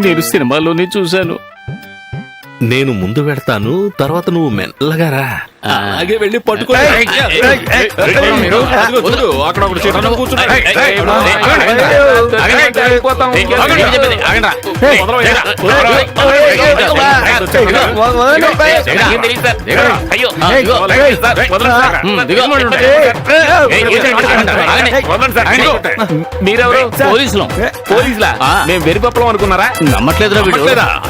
[SPEAKER 9] నేను సినిమాల్లోనే చూశాను.
[SPEAKER 7] నేను ముందు పెడతాను, తర్వాత నువ్వు మెల్లగా రా. అలాగే వెళ్ళి పట్టుకో. అక్కడ ఒకటి చెట్టు కూర్చున్నాడు.
[SPEAKER 11] మీరెవరు?
[SPEAKER 9] పోలీసులు.
[SPEAKER 11] పోలీసులా? మేము వెరిపప్పలం అనుకున్నారా?
[SPEAKER 9] నమ్మట్లేదురా వీడు.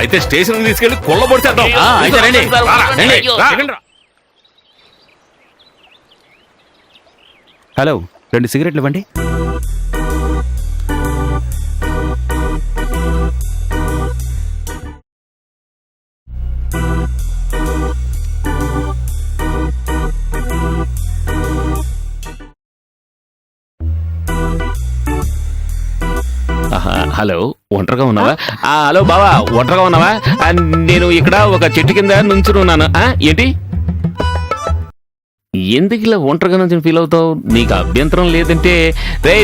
[SPEAKER 7] అయితే స్టేషన్ తీసుకెళ్లి కొల్లబొడిచేద్దాం.
[SPEAKER 9] అయితే రండి.
[SPEAKER 2] హలో, 2 సిగరెట్లు ఇవ్వండి.
[SPEAKER 11] హలో, ఒంటరిగా ఉన్నావా? హలో బావా, ఒంటరిగా ఉన్నావా? నేను ఇక్కడ ఒక చెట్టు కింద నుంచున్నాను. ఏంటి, ఎందుకు ఇలా ఒంటరిగా నుంచి ఫీల్ అవుతావు? నీకు అభ్యంతరం లేదంటే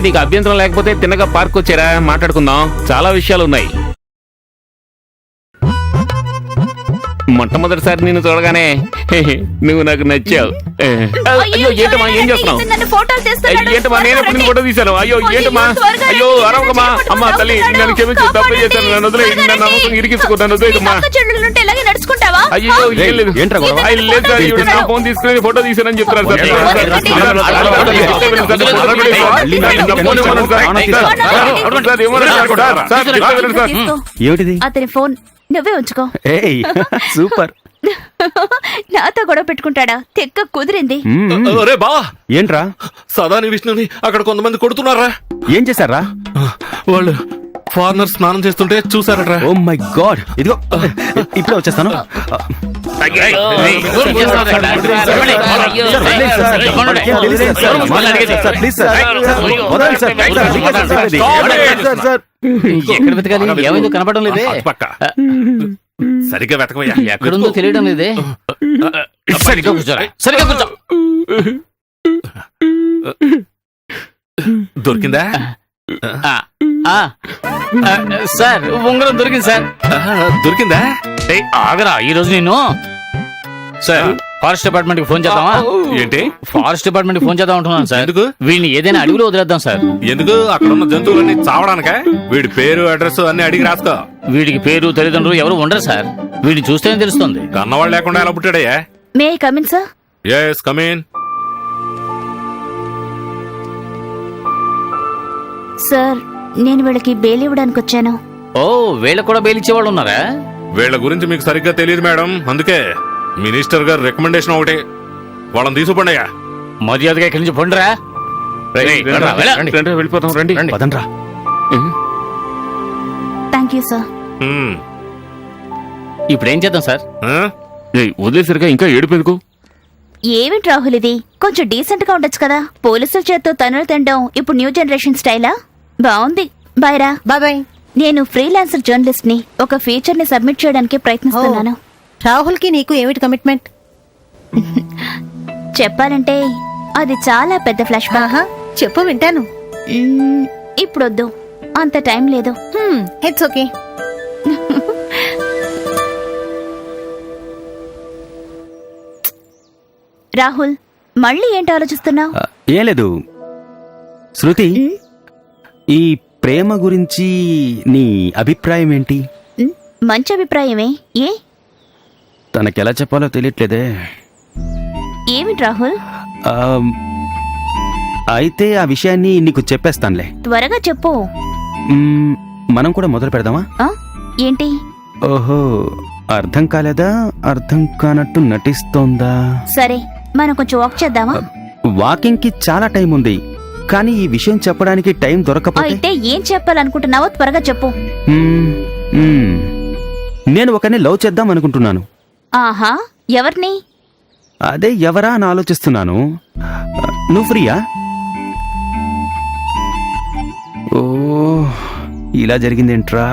[SPEAKER 11] నీకు అభ్యంతరం లేకపోతే తిన్నగా పార్క్ వచ్చారా, మాట్లాడుకుందాం. చాలా విషయాలు ఉన్నాయి. మొట్టమొదటిసారి నిన్ను చూడగానే నువ్వు నాకు నచ్చావు. అయ్యో ఏంటమ్మా, ఏం చేస్తున్నావు? ఏంటమ్మా, నేను ఎప్పుడు ఫోటో తీశాను? అయ్యో ఏంటమ్మా, అయ్యో అరవకమ్మా. అమ్మా తల్లి, నన్ను క్షమించి, తప్పు చేశాను, నన్ను వదిలే, నన్ను నమ్మకం ఇరికించుకుంటాను. వదిలేదమ్మా. అయ్యో ఏం లేదు, లేదు సార్, ఈవిడ నా ఫోన్ తీసుకుని ఫోటో తీశానని చెప్తున్నారు సార్.
[SPEAKER 2] ఏమిటిది?
[SPEAKER 1] అతని ఫోన్ నువ్వే ఉంచుకో.
[SPEAKER 2] సూపర్.
[SPEAKER 1] నాతో గొడవ పెట్టుకుంటాడా? తెక్క కుదిరింది.
[SPEAKER 7] రే బావా,
[SPEAKER 2] ఏంట్రా?
[SPEAKER 7] సదాని విష్ణుని అక్కడ కొంతమంది కొడుతున్నారా?
[SPEAKER 2] ఏం చేశారా?
[SPEAKER 7] వాళ్ళు ఫారినర్ స్నానం చేస్తుంటే చూసారట్రా.
[SPEAKER 2] Oh my God. ఇదిగో ఇప్పుడే వచ్చేస్తాను.
[SPEAKER 6] ఎక్కడ వెతకాలి? ఏమైందో కనపడడం లేదే.
[SPEAKER 7] పక్క సరిగ్గా వెతకవయ్యా.
[SPEAKER 6] ఎక్కడుందో తెలియడం లేదే. సరిగ్గా కూర్చోరా, సరిగ్గా కూర్చో.
[SPEAKER 7] దొరికిందా?
[SPEAKER 6] సార్ ఉంగరం దొరికింది సార్.
[SPEAKER 7] దొరికిందా?
[SPEAKER 6] ఆగరా, ఈ రోజు నేను సార్ ఫారెస్ట్ డిపార్ట్మెంట్ కి ఫోన్ చేద్దామా?
[SPEAKER 7] ఏంటి?
[SPEAKER 6] ఫారెస్ట్ డిపార్ట్మెంట్ కి ఫోన్ చేద్దాం అంటున్నాను సార్.
[SPEAKER 7] ఎందుకు?
[SPEAKER 6] వీళ్ళని ఏదైనా అడవిలో వదిలేద్దాం సార్.
[SPEAKER 7] ఎందుకు? అక్కడ ఉన్న జంతువులన్నీ చావడానిక? వీడి పేరు అడ్రస్ అన్ని అడిగి రాసుకో.
[SPEAKER 6] వీడికి పేరు తల్లిదండ్రులు ఎవరు ఉండరు సార్. వీడిని చూస్తేనే తెలుస్తుంది.
[SPEAKER 7] కన్నవాళ్ళు లేకుండా ఎలా పుట్టాడయ్యా?
[SPEAKER 1] May I come in sir?
[SPEAKER 7] Yes come in.
[SPEAKER 1] Sir నేను వీళ్ళకి బెయిల్ ఇవ్వడానికి వచ్చాను.
[SPEAKER 6] ఓ, వీళ్ళకి కూడా బెయిల్ ఇచ్చేవాళ్ళు ఉన్నారా?
[SPEAKER 7] వీళ్ళ గురించి మీకు సరిగ్గా తెలియదు మేడం, అందుకే మినిస్టర్ గారు రికమెండేషన్ ఒకటి, వాళ్ళని తీసుకుపోండియా.
[SPEAKER 6] మర్యాదగా ఇక్కడి నుంచి పొండరా.
[SPEAKER 3] వెళ్ళిపోతాం రండి.
[SPEAKER 2] పదండ్రా.
[SPEAKER 1] Thank you sir.
[SPEAKER 6] ఇప్పుడు ఏం చేద్దాం సార్?
[SPEAKER 3] వదిలేసరిగా ఇంకా ఏడుపెందుకు?
[SPEAKER 1] ఏమిటి రాహుల్ ఇది? కొంచెం డీసెంట్ గా ఉండొచ్చు కదా. పోలీసుల చేత్తో తనులు తినడం ఇప్పుడు న్యూ జనరేషన్ స్టైలా? బాగుంది. బాయ్ రా.
[SPEAKER 4] బాబాయ్.
[SPEAKER 1] నేను ఫ్రీలాన్సర్ జర్నలిస్ట్ ని. ఒక ఫీచర్ ని సబ్మిట్ చేయడానికి ప్రయత్నిస్తున్నాను.
[SPEAKER 4] రాహుల్ కి నీకు ఏమిటి కమిట్మెంట్?
[SPEAKER 1] చెప్పాలంటే అది చాలా పెద్ద ఫ్లాష్ బ్యాక్.
[SPEAKER 4] చెప్పు, వింటాను.
[SPEAKER 1] ఇప్పుడొద్దు, అంత టైం లేదు.
[SPEAKER 4] It's okay.
[SPEAKER 1] రాహుల్, మళ్ళీ ఏంటి ఆలోచిస్తున్నావు?
[SPEAKER 2] ఏం లేదు శృతి, ఈ ప్రేమ గురించి నీ అభిప్రాయం ఏంటి?
[SPEAKER 1] మంచి అభిప్రాయమే. ఏ?
[SPEAKER 2] తనకెలా చెప్పాలో తెలియట్లేదే.
[SPEAKER 1] ఏమిటి రాహుల్?
[SPEAKER 2] ఆ, అయితే ఆ విషయాన్ని నీకు చెప్పేస్తానులే.
[SPEAKER 1] త్వరగా చెప్పు.
[SPEAKER 2] మనం కూడా మొదలు పెడదామా?
[SPEAKER 1] ఏంటి?
[SPEAKER 2] ఓహో, అర్థం కాలేదా? అర్థం కానట్టు నటిస్తోందా?
[SPEAKER 1] సరే, మనం కొంచెం వాక్ చేద్దామా?
[SPEAKER 2] వాకింగ్ కి చాలా టైం ఉంది, కానీ ఈ విషయం చెప్పడానికి టైం దొరకపోతే?
[SPEAKER 1] అయితే ఏం చెప్పాలనుకుంటున్నావో త్వరగా చెప్పు.
[SPEAKER 2] నేను ఒకరిని లవ్ చేద్దాం అనుకుంటున్నాను.
[SPEAKER 1] ఆహా, ఎవరిని?
[SPEAKER 2] అదే ఎవరా అని ఆలోచిస్తున్నాను. నువ్వు ఫ్రీయా? ఓ, ఇలా జరిగిందేంట్రా.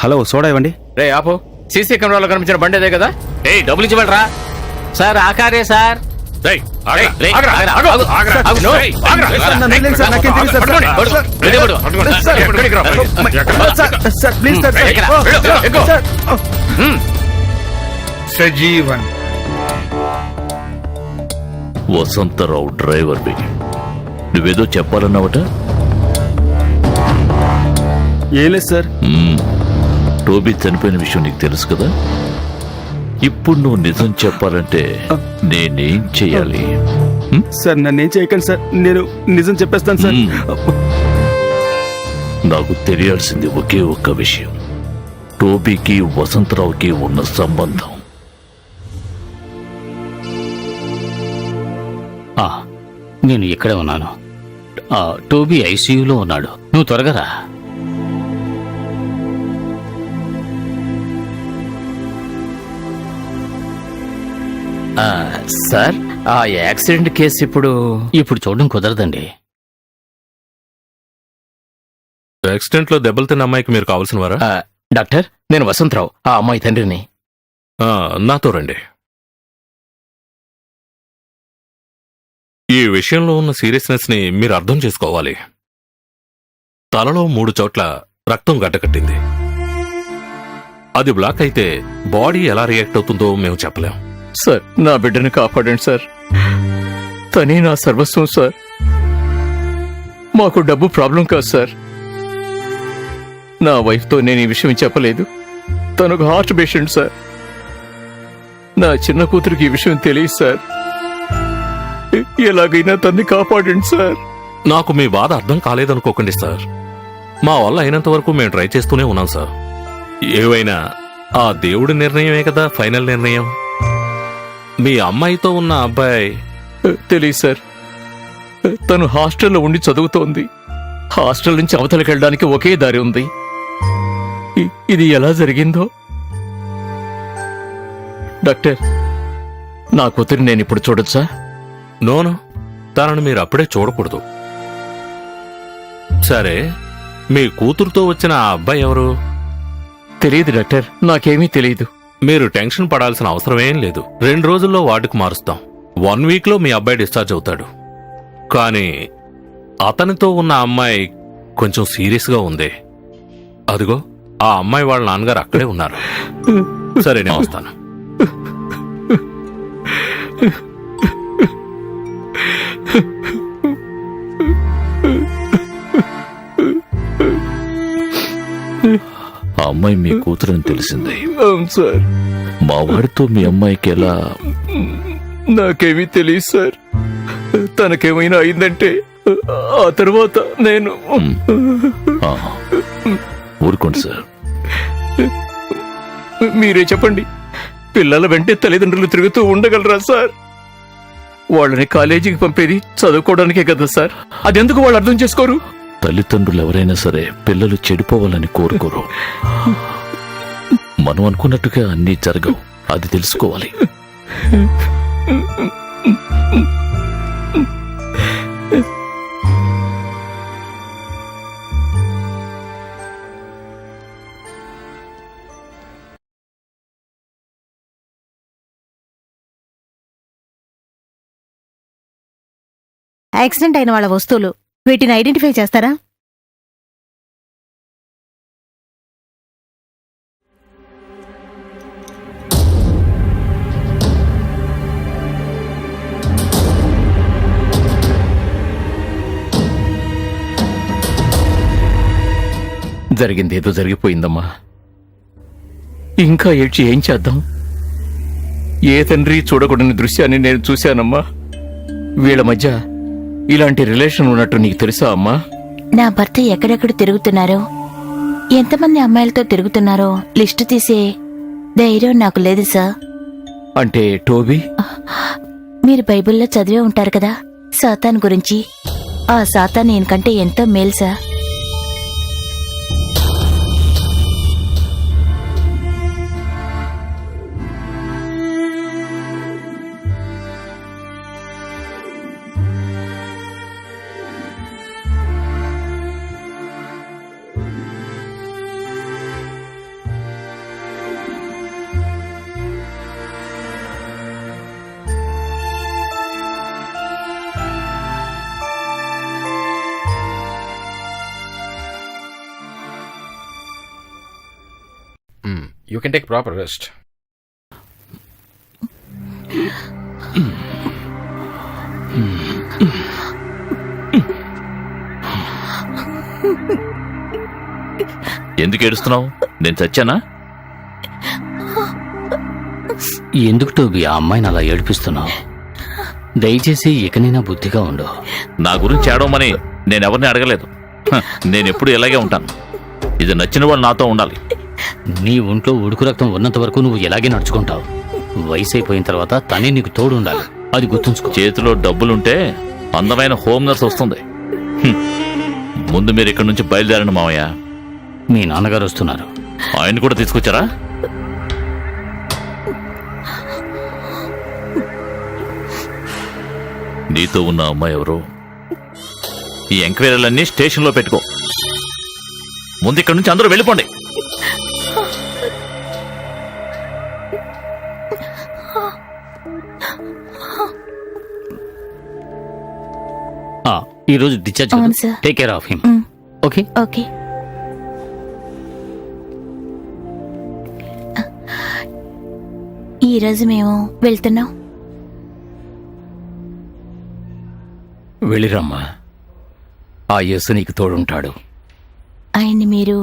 [SPEAKER 2] హలో, సోడా ఇవ్వండి.
[SPEAKER 6] రే ఆపో, సీసీ కెమెరాలో కనిపించిన బండి అదే కదా? డబ్బులు ఇచ్చివ్వరా సార్? ఆకారే సార్.
[SPEAKER 11] సజీవన్.
[SPEAKER 8] వసంతరావు డ్రైవర్వి. నువ్వేదో చెప్పాలన్నావట?
[SPEAKER 2] ఏం లేదు సార్.
[SPEAKER 8] టోబీ చనిపోయిన విషయం నీకు తెలుసు కదా? ఇప్పుడు నువ్వు నిజం చెప్పాలంటే నేనేం చెయ్యాలి?
[SPEAKER 2] సార్ నన్నేం చేయకండి సార్, నేను నిజం చెప్పేస్తాను సార్.
[SPEAKER 8] నాకు తెలియాల్సింది ఒకే ఒక్క విషయం. టోబీకి వసంతరావుకి ఉన్న సంబంధం.
[SPEAKER 6] నేను ఇక్కడే ఉన్నాను. టోబీ ఐసీయూలో ఉన్నాడు. నువ్వు త్వరగా రా. సార్, ఆ యాక్సిడెంట్ కేసు ఇప్పుడు చూడడం కుదరదండి.
[SPEAKER 7] యాక్సిడెంట్ లో దెబ్బలు తిన్న అమ్మాయికి మీరు కావాల్సిన వారా?
[SPEAKER 6] డాక్టర్, నేను వసంతరావు, ఆ అమ్మాయి తండ్రిని.
[SPEAKER 7] నాతో రండి. ఈ విషయంలో ఉన్న సీరియస్నెస్ ని మీరు అర్థం చేసుకోవాలి. తలలో 3 చోట్ల రక్తం గడ్డకట్టింది. అది బ్లాక్ అయితే బాడీ ఎలా రియాక్ట్ అవుతుందో మేము చెప్పలేం.
[SPEAKER 6] సార్, నా బిడ్డను కాపాడండి సార్. తనే నా సర్వస్వం సార్. మాకు డబ్బు ప్రాబ్లం కాదు సార్. నా వైఫ్తో నేను ఈ విషయం చెప్పలేదు. తనకు హార్ట్ పేషెంట్ సార్. నా చిన్న కూతురికి ఈ విషయం తెలియదు సార్. ఎలాగైనా తన్ని కాపాడండి సార్.
[SPEAKER 7] నాకు మీ బాధ అర్థం కాలేదనుకోకండి సార్. మా వల్ల అయినంత వరకు మేము ట్రై చేస్తూనే ఉన్నాం సార్. ఏవైనా ఆ దేవుడి నిర్ణయమే కదా ఫైనల్ నిర్ణయం. మీ అమ్మాయితో ఉన్న అబ్బాయి
[SPEAKER 6] తెలియదు సార్. తను హాస్టల్లో ఉండి చదువుతోంది. హాస్టల్ నుంచి అవతలికి వెళ్ళడానికి ఒకే దారి ఉంది. ఇది ఎలా జరిగిందో. డాక్టర్, నా కూతురు నేను ఇప్పుడు చూడొచ్చా?
[SPEAKER 7] నోను, తనను మీరు అప్పుడే చూడకూడదు. సరే, మీ కూతురుతో వచ్చిన ఆ అబ్బాయి ఎవరు?
[SPEAKER 6] తెలియదు డాక్టర్, నాకేమీ తెలియదు.
[SPEAKER 7] మీరు టెన్షన్ పడాల్సిన అవసరమేం లేదు. 2 రోజుల్లో వార్డుకు మారుస్తాం. 1 వీక్లో మీ అబ్బాయి డిశ్చార్జ్ అవుతాడు. కానీ అతనితో ఉన్న అమ్మాయి కొంచెం సీరియస్గా ఉంది. అదిగో ఆ అమ్మాయి వాళ్ళ నాన్నగారు అక్కడే ఉన్నారు. సరే, నేను వస్తాను.
[SPEAKER 8] ఆ అమ్మాయి మీ కూతురని తెలిసింది.
[SPEAKER 3] అవును సార్.
[SPEAKER 8] మా వాడితో మీ అమ్మాయికి ఎలా?
[SPEAKER 3] నాకేమీ తెలియదు సార్. తనకేమైనా అయిందంటే ఆ తర్వాత నేను
[SPEAKER 8] ఆ, ఊరుకోండి సార్.
[SPEAKER 3] మీరే చెప్పండి, పిల్లల వెంటే తల్లిదండ్రులు తిరుగుతూ ఉండగలరా సార్? వాళ్ళని కాలేజీకి పంపేది చదువుకోవడానికే కదా సార్. అదెందుకు వాళ్ళు అర్థం చేసుకోరు?
[SPEAKER 8] తల్లిదండ్రులు ఎవరైనా సరే పిల్లలు చెడిపోవాలని కోరుకోరు. మనం అనుకున్నట్టుగా అన్నీ జరగవు, అది తెలుసుకోవాలి.
[SPEAKER 4] యాక్సిడెంట్ అయిన వాళ్ళ వస్తువులు, వీటిని ఐడెంటిఫై చేస్తారా?
[SPEAKER 6] జరిగిందేదో జరిగిపోయిందమ్మా. ఇంకా ఏడ్చి ఏం చేద్దాం? ఏ తండ్రి చూడకూడని దృశ్యాన్ని నేను చూశానమ్మా. వీళ్ళ మధ్య ఇలాంటి రిలేషన్ ఉన్నట్టు నీకు తెలుసా అమ్మా?
[SPEAKER 1] నా భర్త ఎక్కడెక్కడ తిరుగుతున్నారో, ఎంతమంది అమ్మాయిలతో తిరుగుతున్నారో లిస్టు తీసే ధైర్యం నాకు లేదు సార్.
[SPEAKER 6] అంటే టోబీ?
[SPEAKER 1] మీరు బైబిల్లో చదివే ఉంటారు కదా సాతాన్ గురించి. ఆ సాతాన్ ఈయనకంటే ఎంతో మేలు sir.
[SPEAKER 6] You can take proper rest.
[SPEAKER 8] ఎందుకు ఏడుస్తున్నావు? నేను చచ్చానా?
[SPEAKER 9] ఎందుకు టోబీ ఆ అమ్మాయిని అలా ఏడిపిస్తున్నావు? దయచేసి ఇకనైనా బుద్ధిగా ఉండు.
[SPEAKER 8] నా గురించి ఏడవమని నేనెవరిని అడగలేదు. నేనెప్పుడు ఇలాగే ఉంటాను. ఇది నచ్చిన వాళ్ళు నాతో ఉండాలి.
[SPEAKER 9] నీ ఒంట్లో ఉడుకు రక్తం ఉన్నంత వరకు నువ్వు ఎలాగే నడుచుకుంటావు. వయసు అయిపోయిన తర్వాత తనే నీకు తోడు ఉండాలి, అది గుర్తుంచుకో.
[SPEAKER 8] చేతిలో డబ్బులుంటే అందమైన హోమ్ నర్స్ వస్తుంది. ముందు మీరు ఇక్కడి నుంచి బయలుదేరండి మావయ్య.
[SPEAKER 9] మీ నాన్నగారు వస్తున్నారు.
[SPEAKER 8] ఆయన కూడా తీసుకొచ్చారా? నీతో ఉన్న అమ్మాయి ఎవరు? ఈ ఎంక్వైరీలన్నీ స్టేషన్లో పెట్టుకో. ముందు ఇక్కడి నుంచి అందరూ వెళ్ళిపోండి.
[SPEAKER 9] ఈ రోజు డిశ్చార్జ్.
[SPEAKER 1] అవును sir.
[SPEAKER 9] Take care of him. Okay
[SPEAKER 1] okay. ఈరోజు మేము వెళ్తున్నాం.
[SPEAKER 6] వెళ్ళిరమ్మా. ఆ యేసు నీకు తోడుంటాడు.
[SPEAKER 1] ఆయన్ని మీరు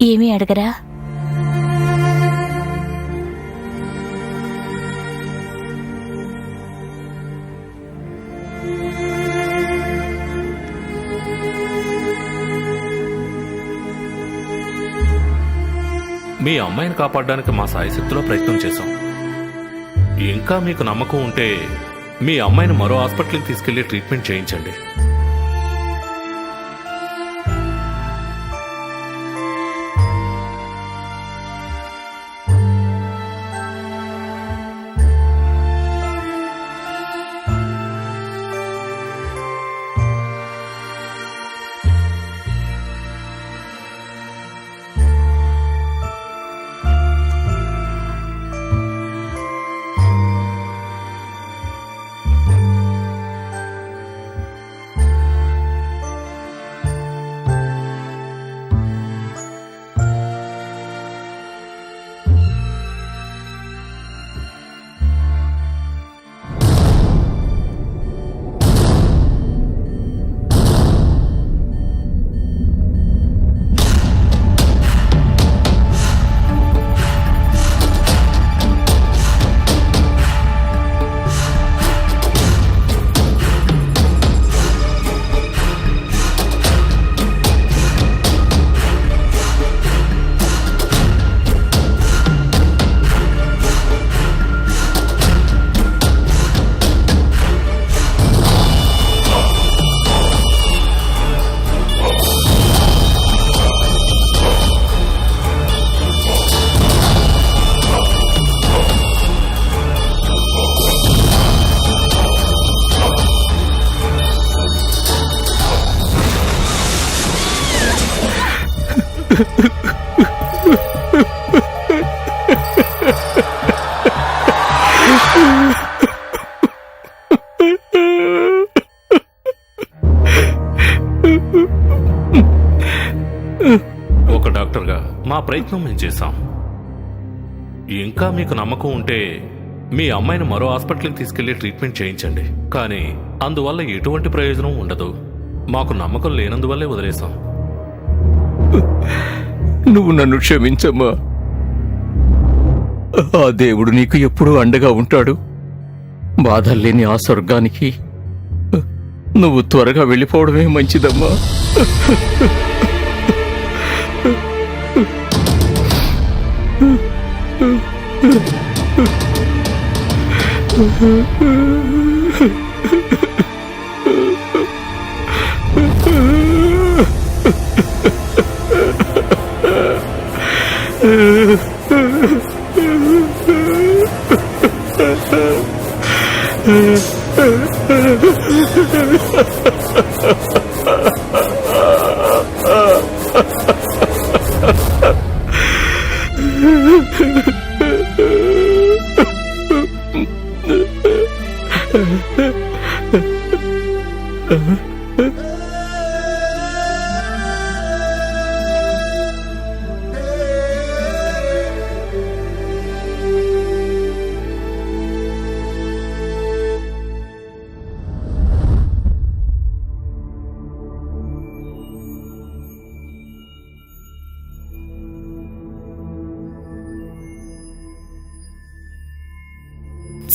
[SPEAKER 1] ఏమీ అడగరా?
[SPEAKER 7] మీ అమ్మాయిని కాపాడడానికి మా సాయశక్తిలో ప్రయత్నం చేశాం. ఇంకా మీకు నమ్మకం ఉంటే మీ అమ్మాయిని మరో హాస్పిటల్కి తీసుకెళ్లి ట్రీట్మెంట్ చేయించండి. ఒక డాక్టర్గా మా ప్రయత్నం మేము చేశాం. ఇంకా మీకు నమ్మకం ఉంటే మీ అమ్మాయిని మరో హాస్పిటల్కి తీసుకెళ్లి ట్రీట్మెంట్ చేయించండి. కానీ అందువల్ల ఎటువంటి ప్రయోజనం ఉండదు. మాకు నమ్మకం లేనందువల్లే వదిలేశాం.
[SPEAKER 6] నువ్వు నన్ను క్షమించమ్మా. ఆ దేవుడు నీకు ఎప్పుడూ అండగా ఉంటాడు. బాధల్లేని ఆ స్వర్గానికి నువ్వు త్వరగా వెళ్ళిపోవడమే మంచిదమ్మా.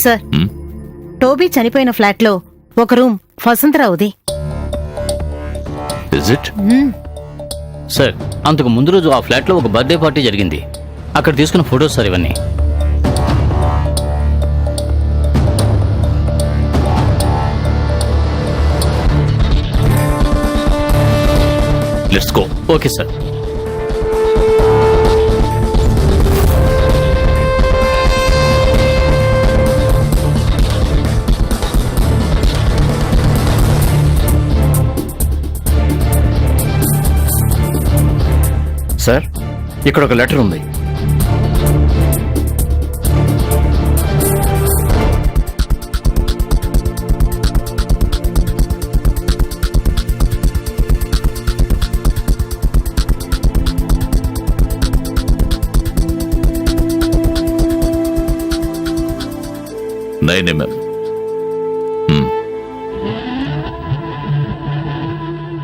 [SPEAKER 4] సార్, టోబీ చనిపోయిన ఫ్లాట్లో ఒక రూమ్ వసంతరావుది.
[SPEAKER 8] Is it?
[SPEAKER 9] సార్, అంతకు ముందు రోజు ఆ ఫ్లాట్లో ఒక బర్త్డే పార్టీ జరిగింది. అక్కడ తీసుకున్న ఫొటోస్ సార్ ఇవన్నీ.
[SPEAKER 8] Let's go.
[SPEAKER 9] Okay sir.
[SPEAKER 6] Sir, ఇక్కడ ఒక లెటర్ ఉంది.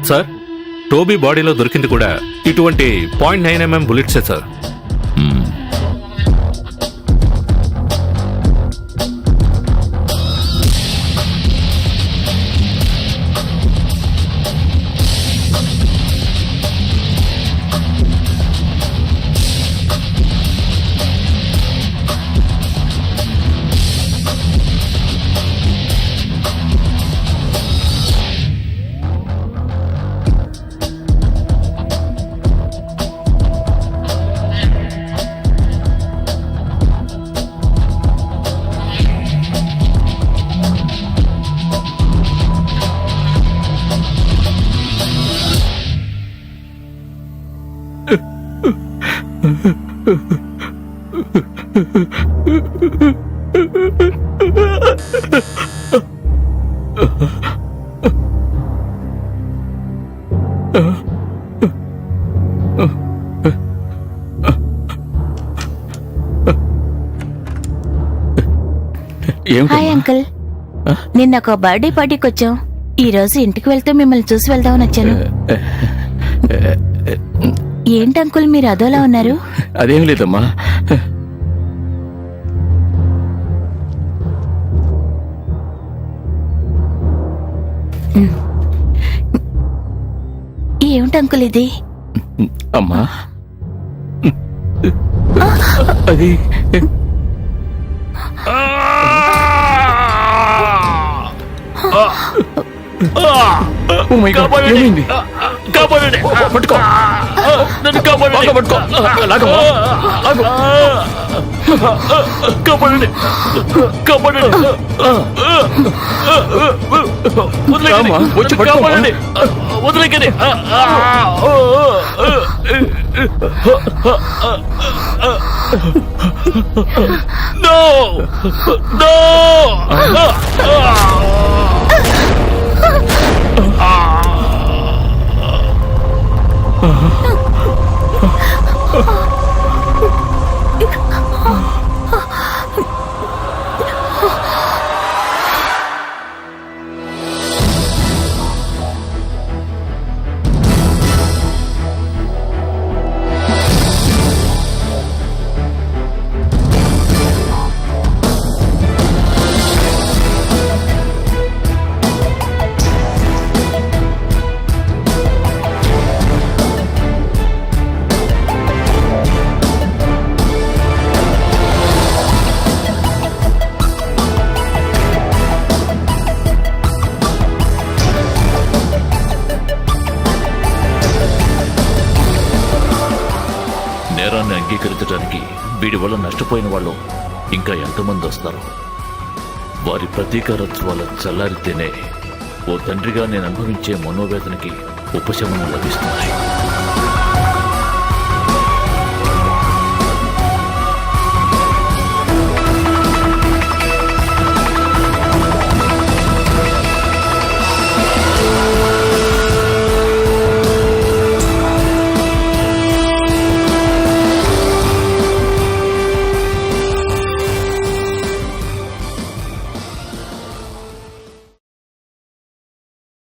[SPEAKER 7] సార్, టోబీ బాడీలో దొరికింది కూడా ఇటువంటి 0.9mm బుల్లెట్సే సార్.
[SPEAKER 1] హాయ్ అంకుల్, నిన్న ఒక బర్త్డే పార్టీకి వచ్చాం. ఈ రోజు ఇంటికి వెళ్తూ మిమ్మల్ని చూసి వెళ్దామని వచ్చాను. ఏంటి అంకుల్ మీరు అదోలా ఉన్నారు?
[SPEAKER 6] అదేం లేదమ్మా.
[SPEAKER 1] ఏమిటి అంకుల్ ఇది?
[SPEAKER 6] అమ్మా, అది
[SPEAKER 3] కాపాడండి.
[SPEAKER 6] పట్టుకో,
[SPEAKER 3] నన్ను కాపాడండి.
[SPEAKER 6] పట్టుకో,
[SPEAKER 3] కాపాడండి. కాపాడండి.
[SPEAKER 6] వచ్చి పట్టుకో.
[SPEAKER 3] కాపాడండి. వదిలేకండి.
[SPEAKER 5] నేరాన్ని అంగీకరించడానికి వీడి వల్ల నష్టపోయిన వాళ్ళు ఇంకా ఎంతమంది వస్తారు? వారి ప్రతీకారత్వాల చల్లారితేనే ఓ తండ్రిగా నేను అనుభవించే మనోవేదనకి ఉపశమనం లభిస్తుంది.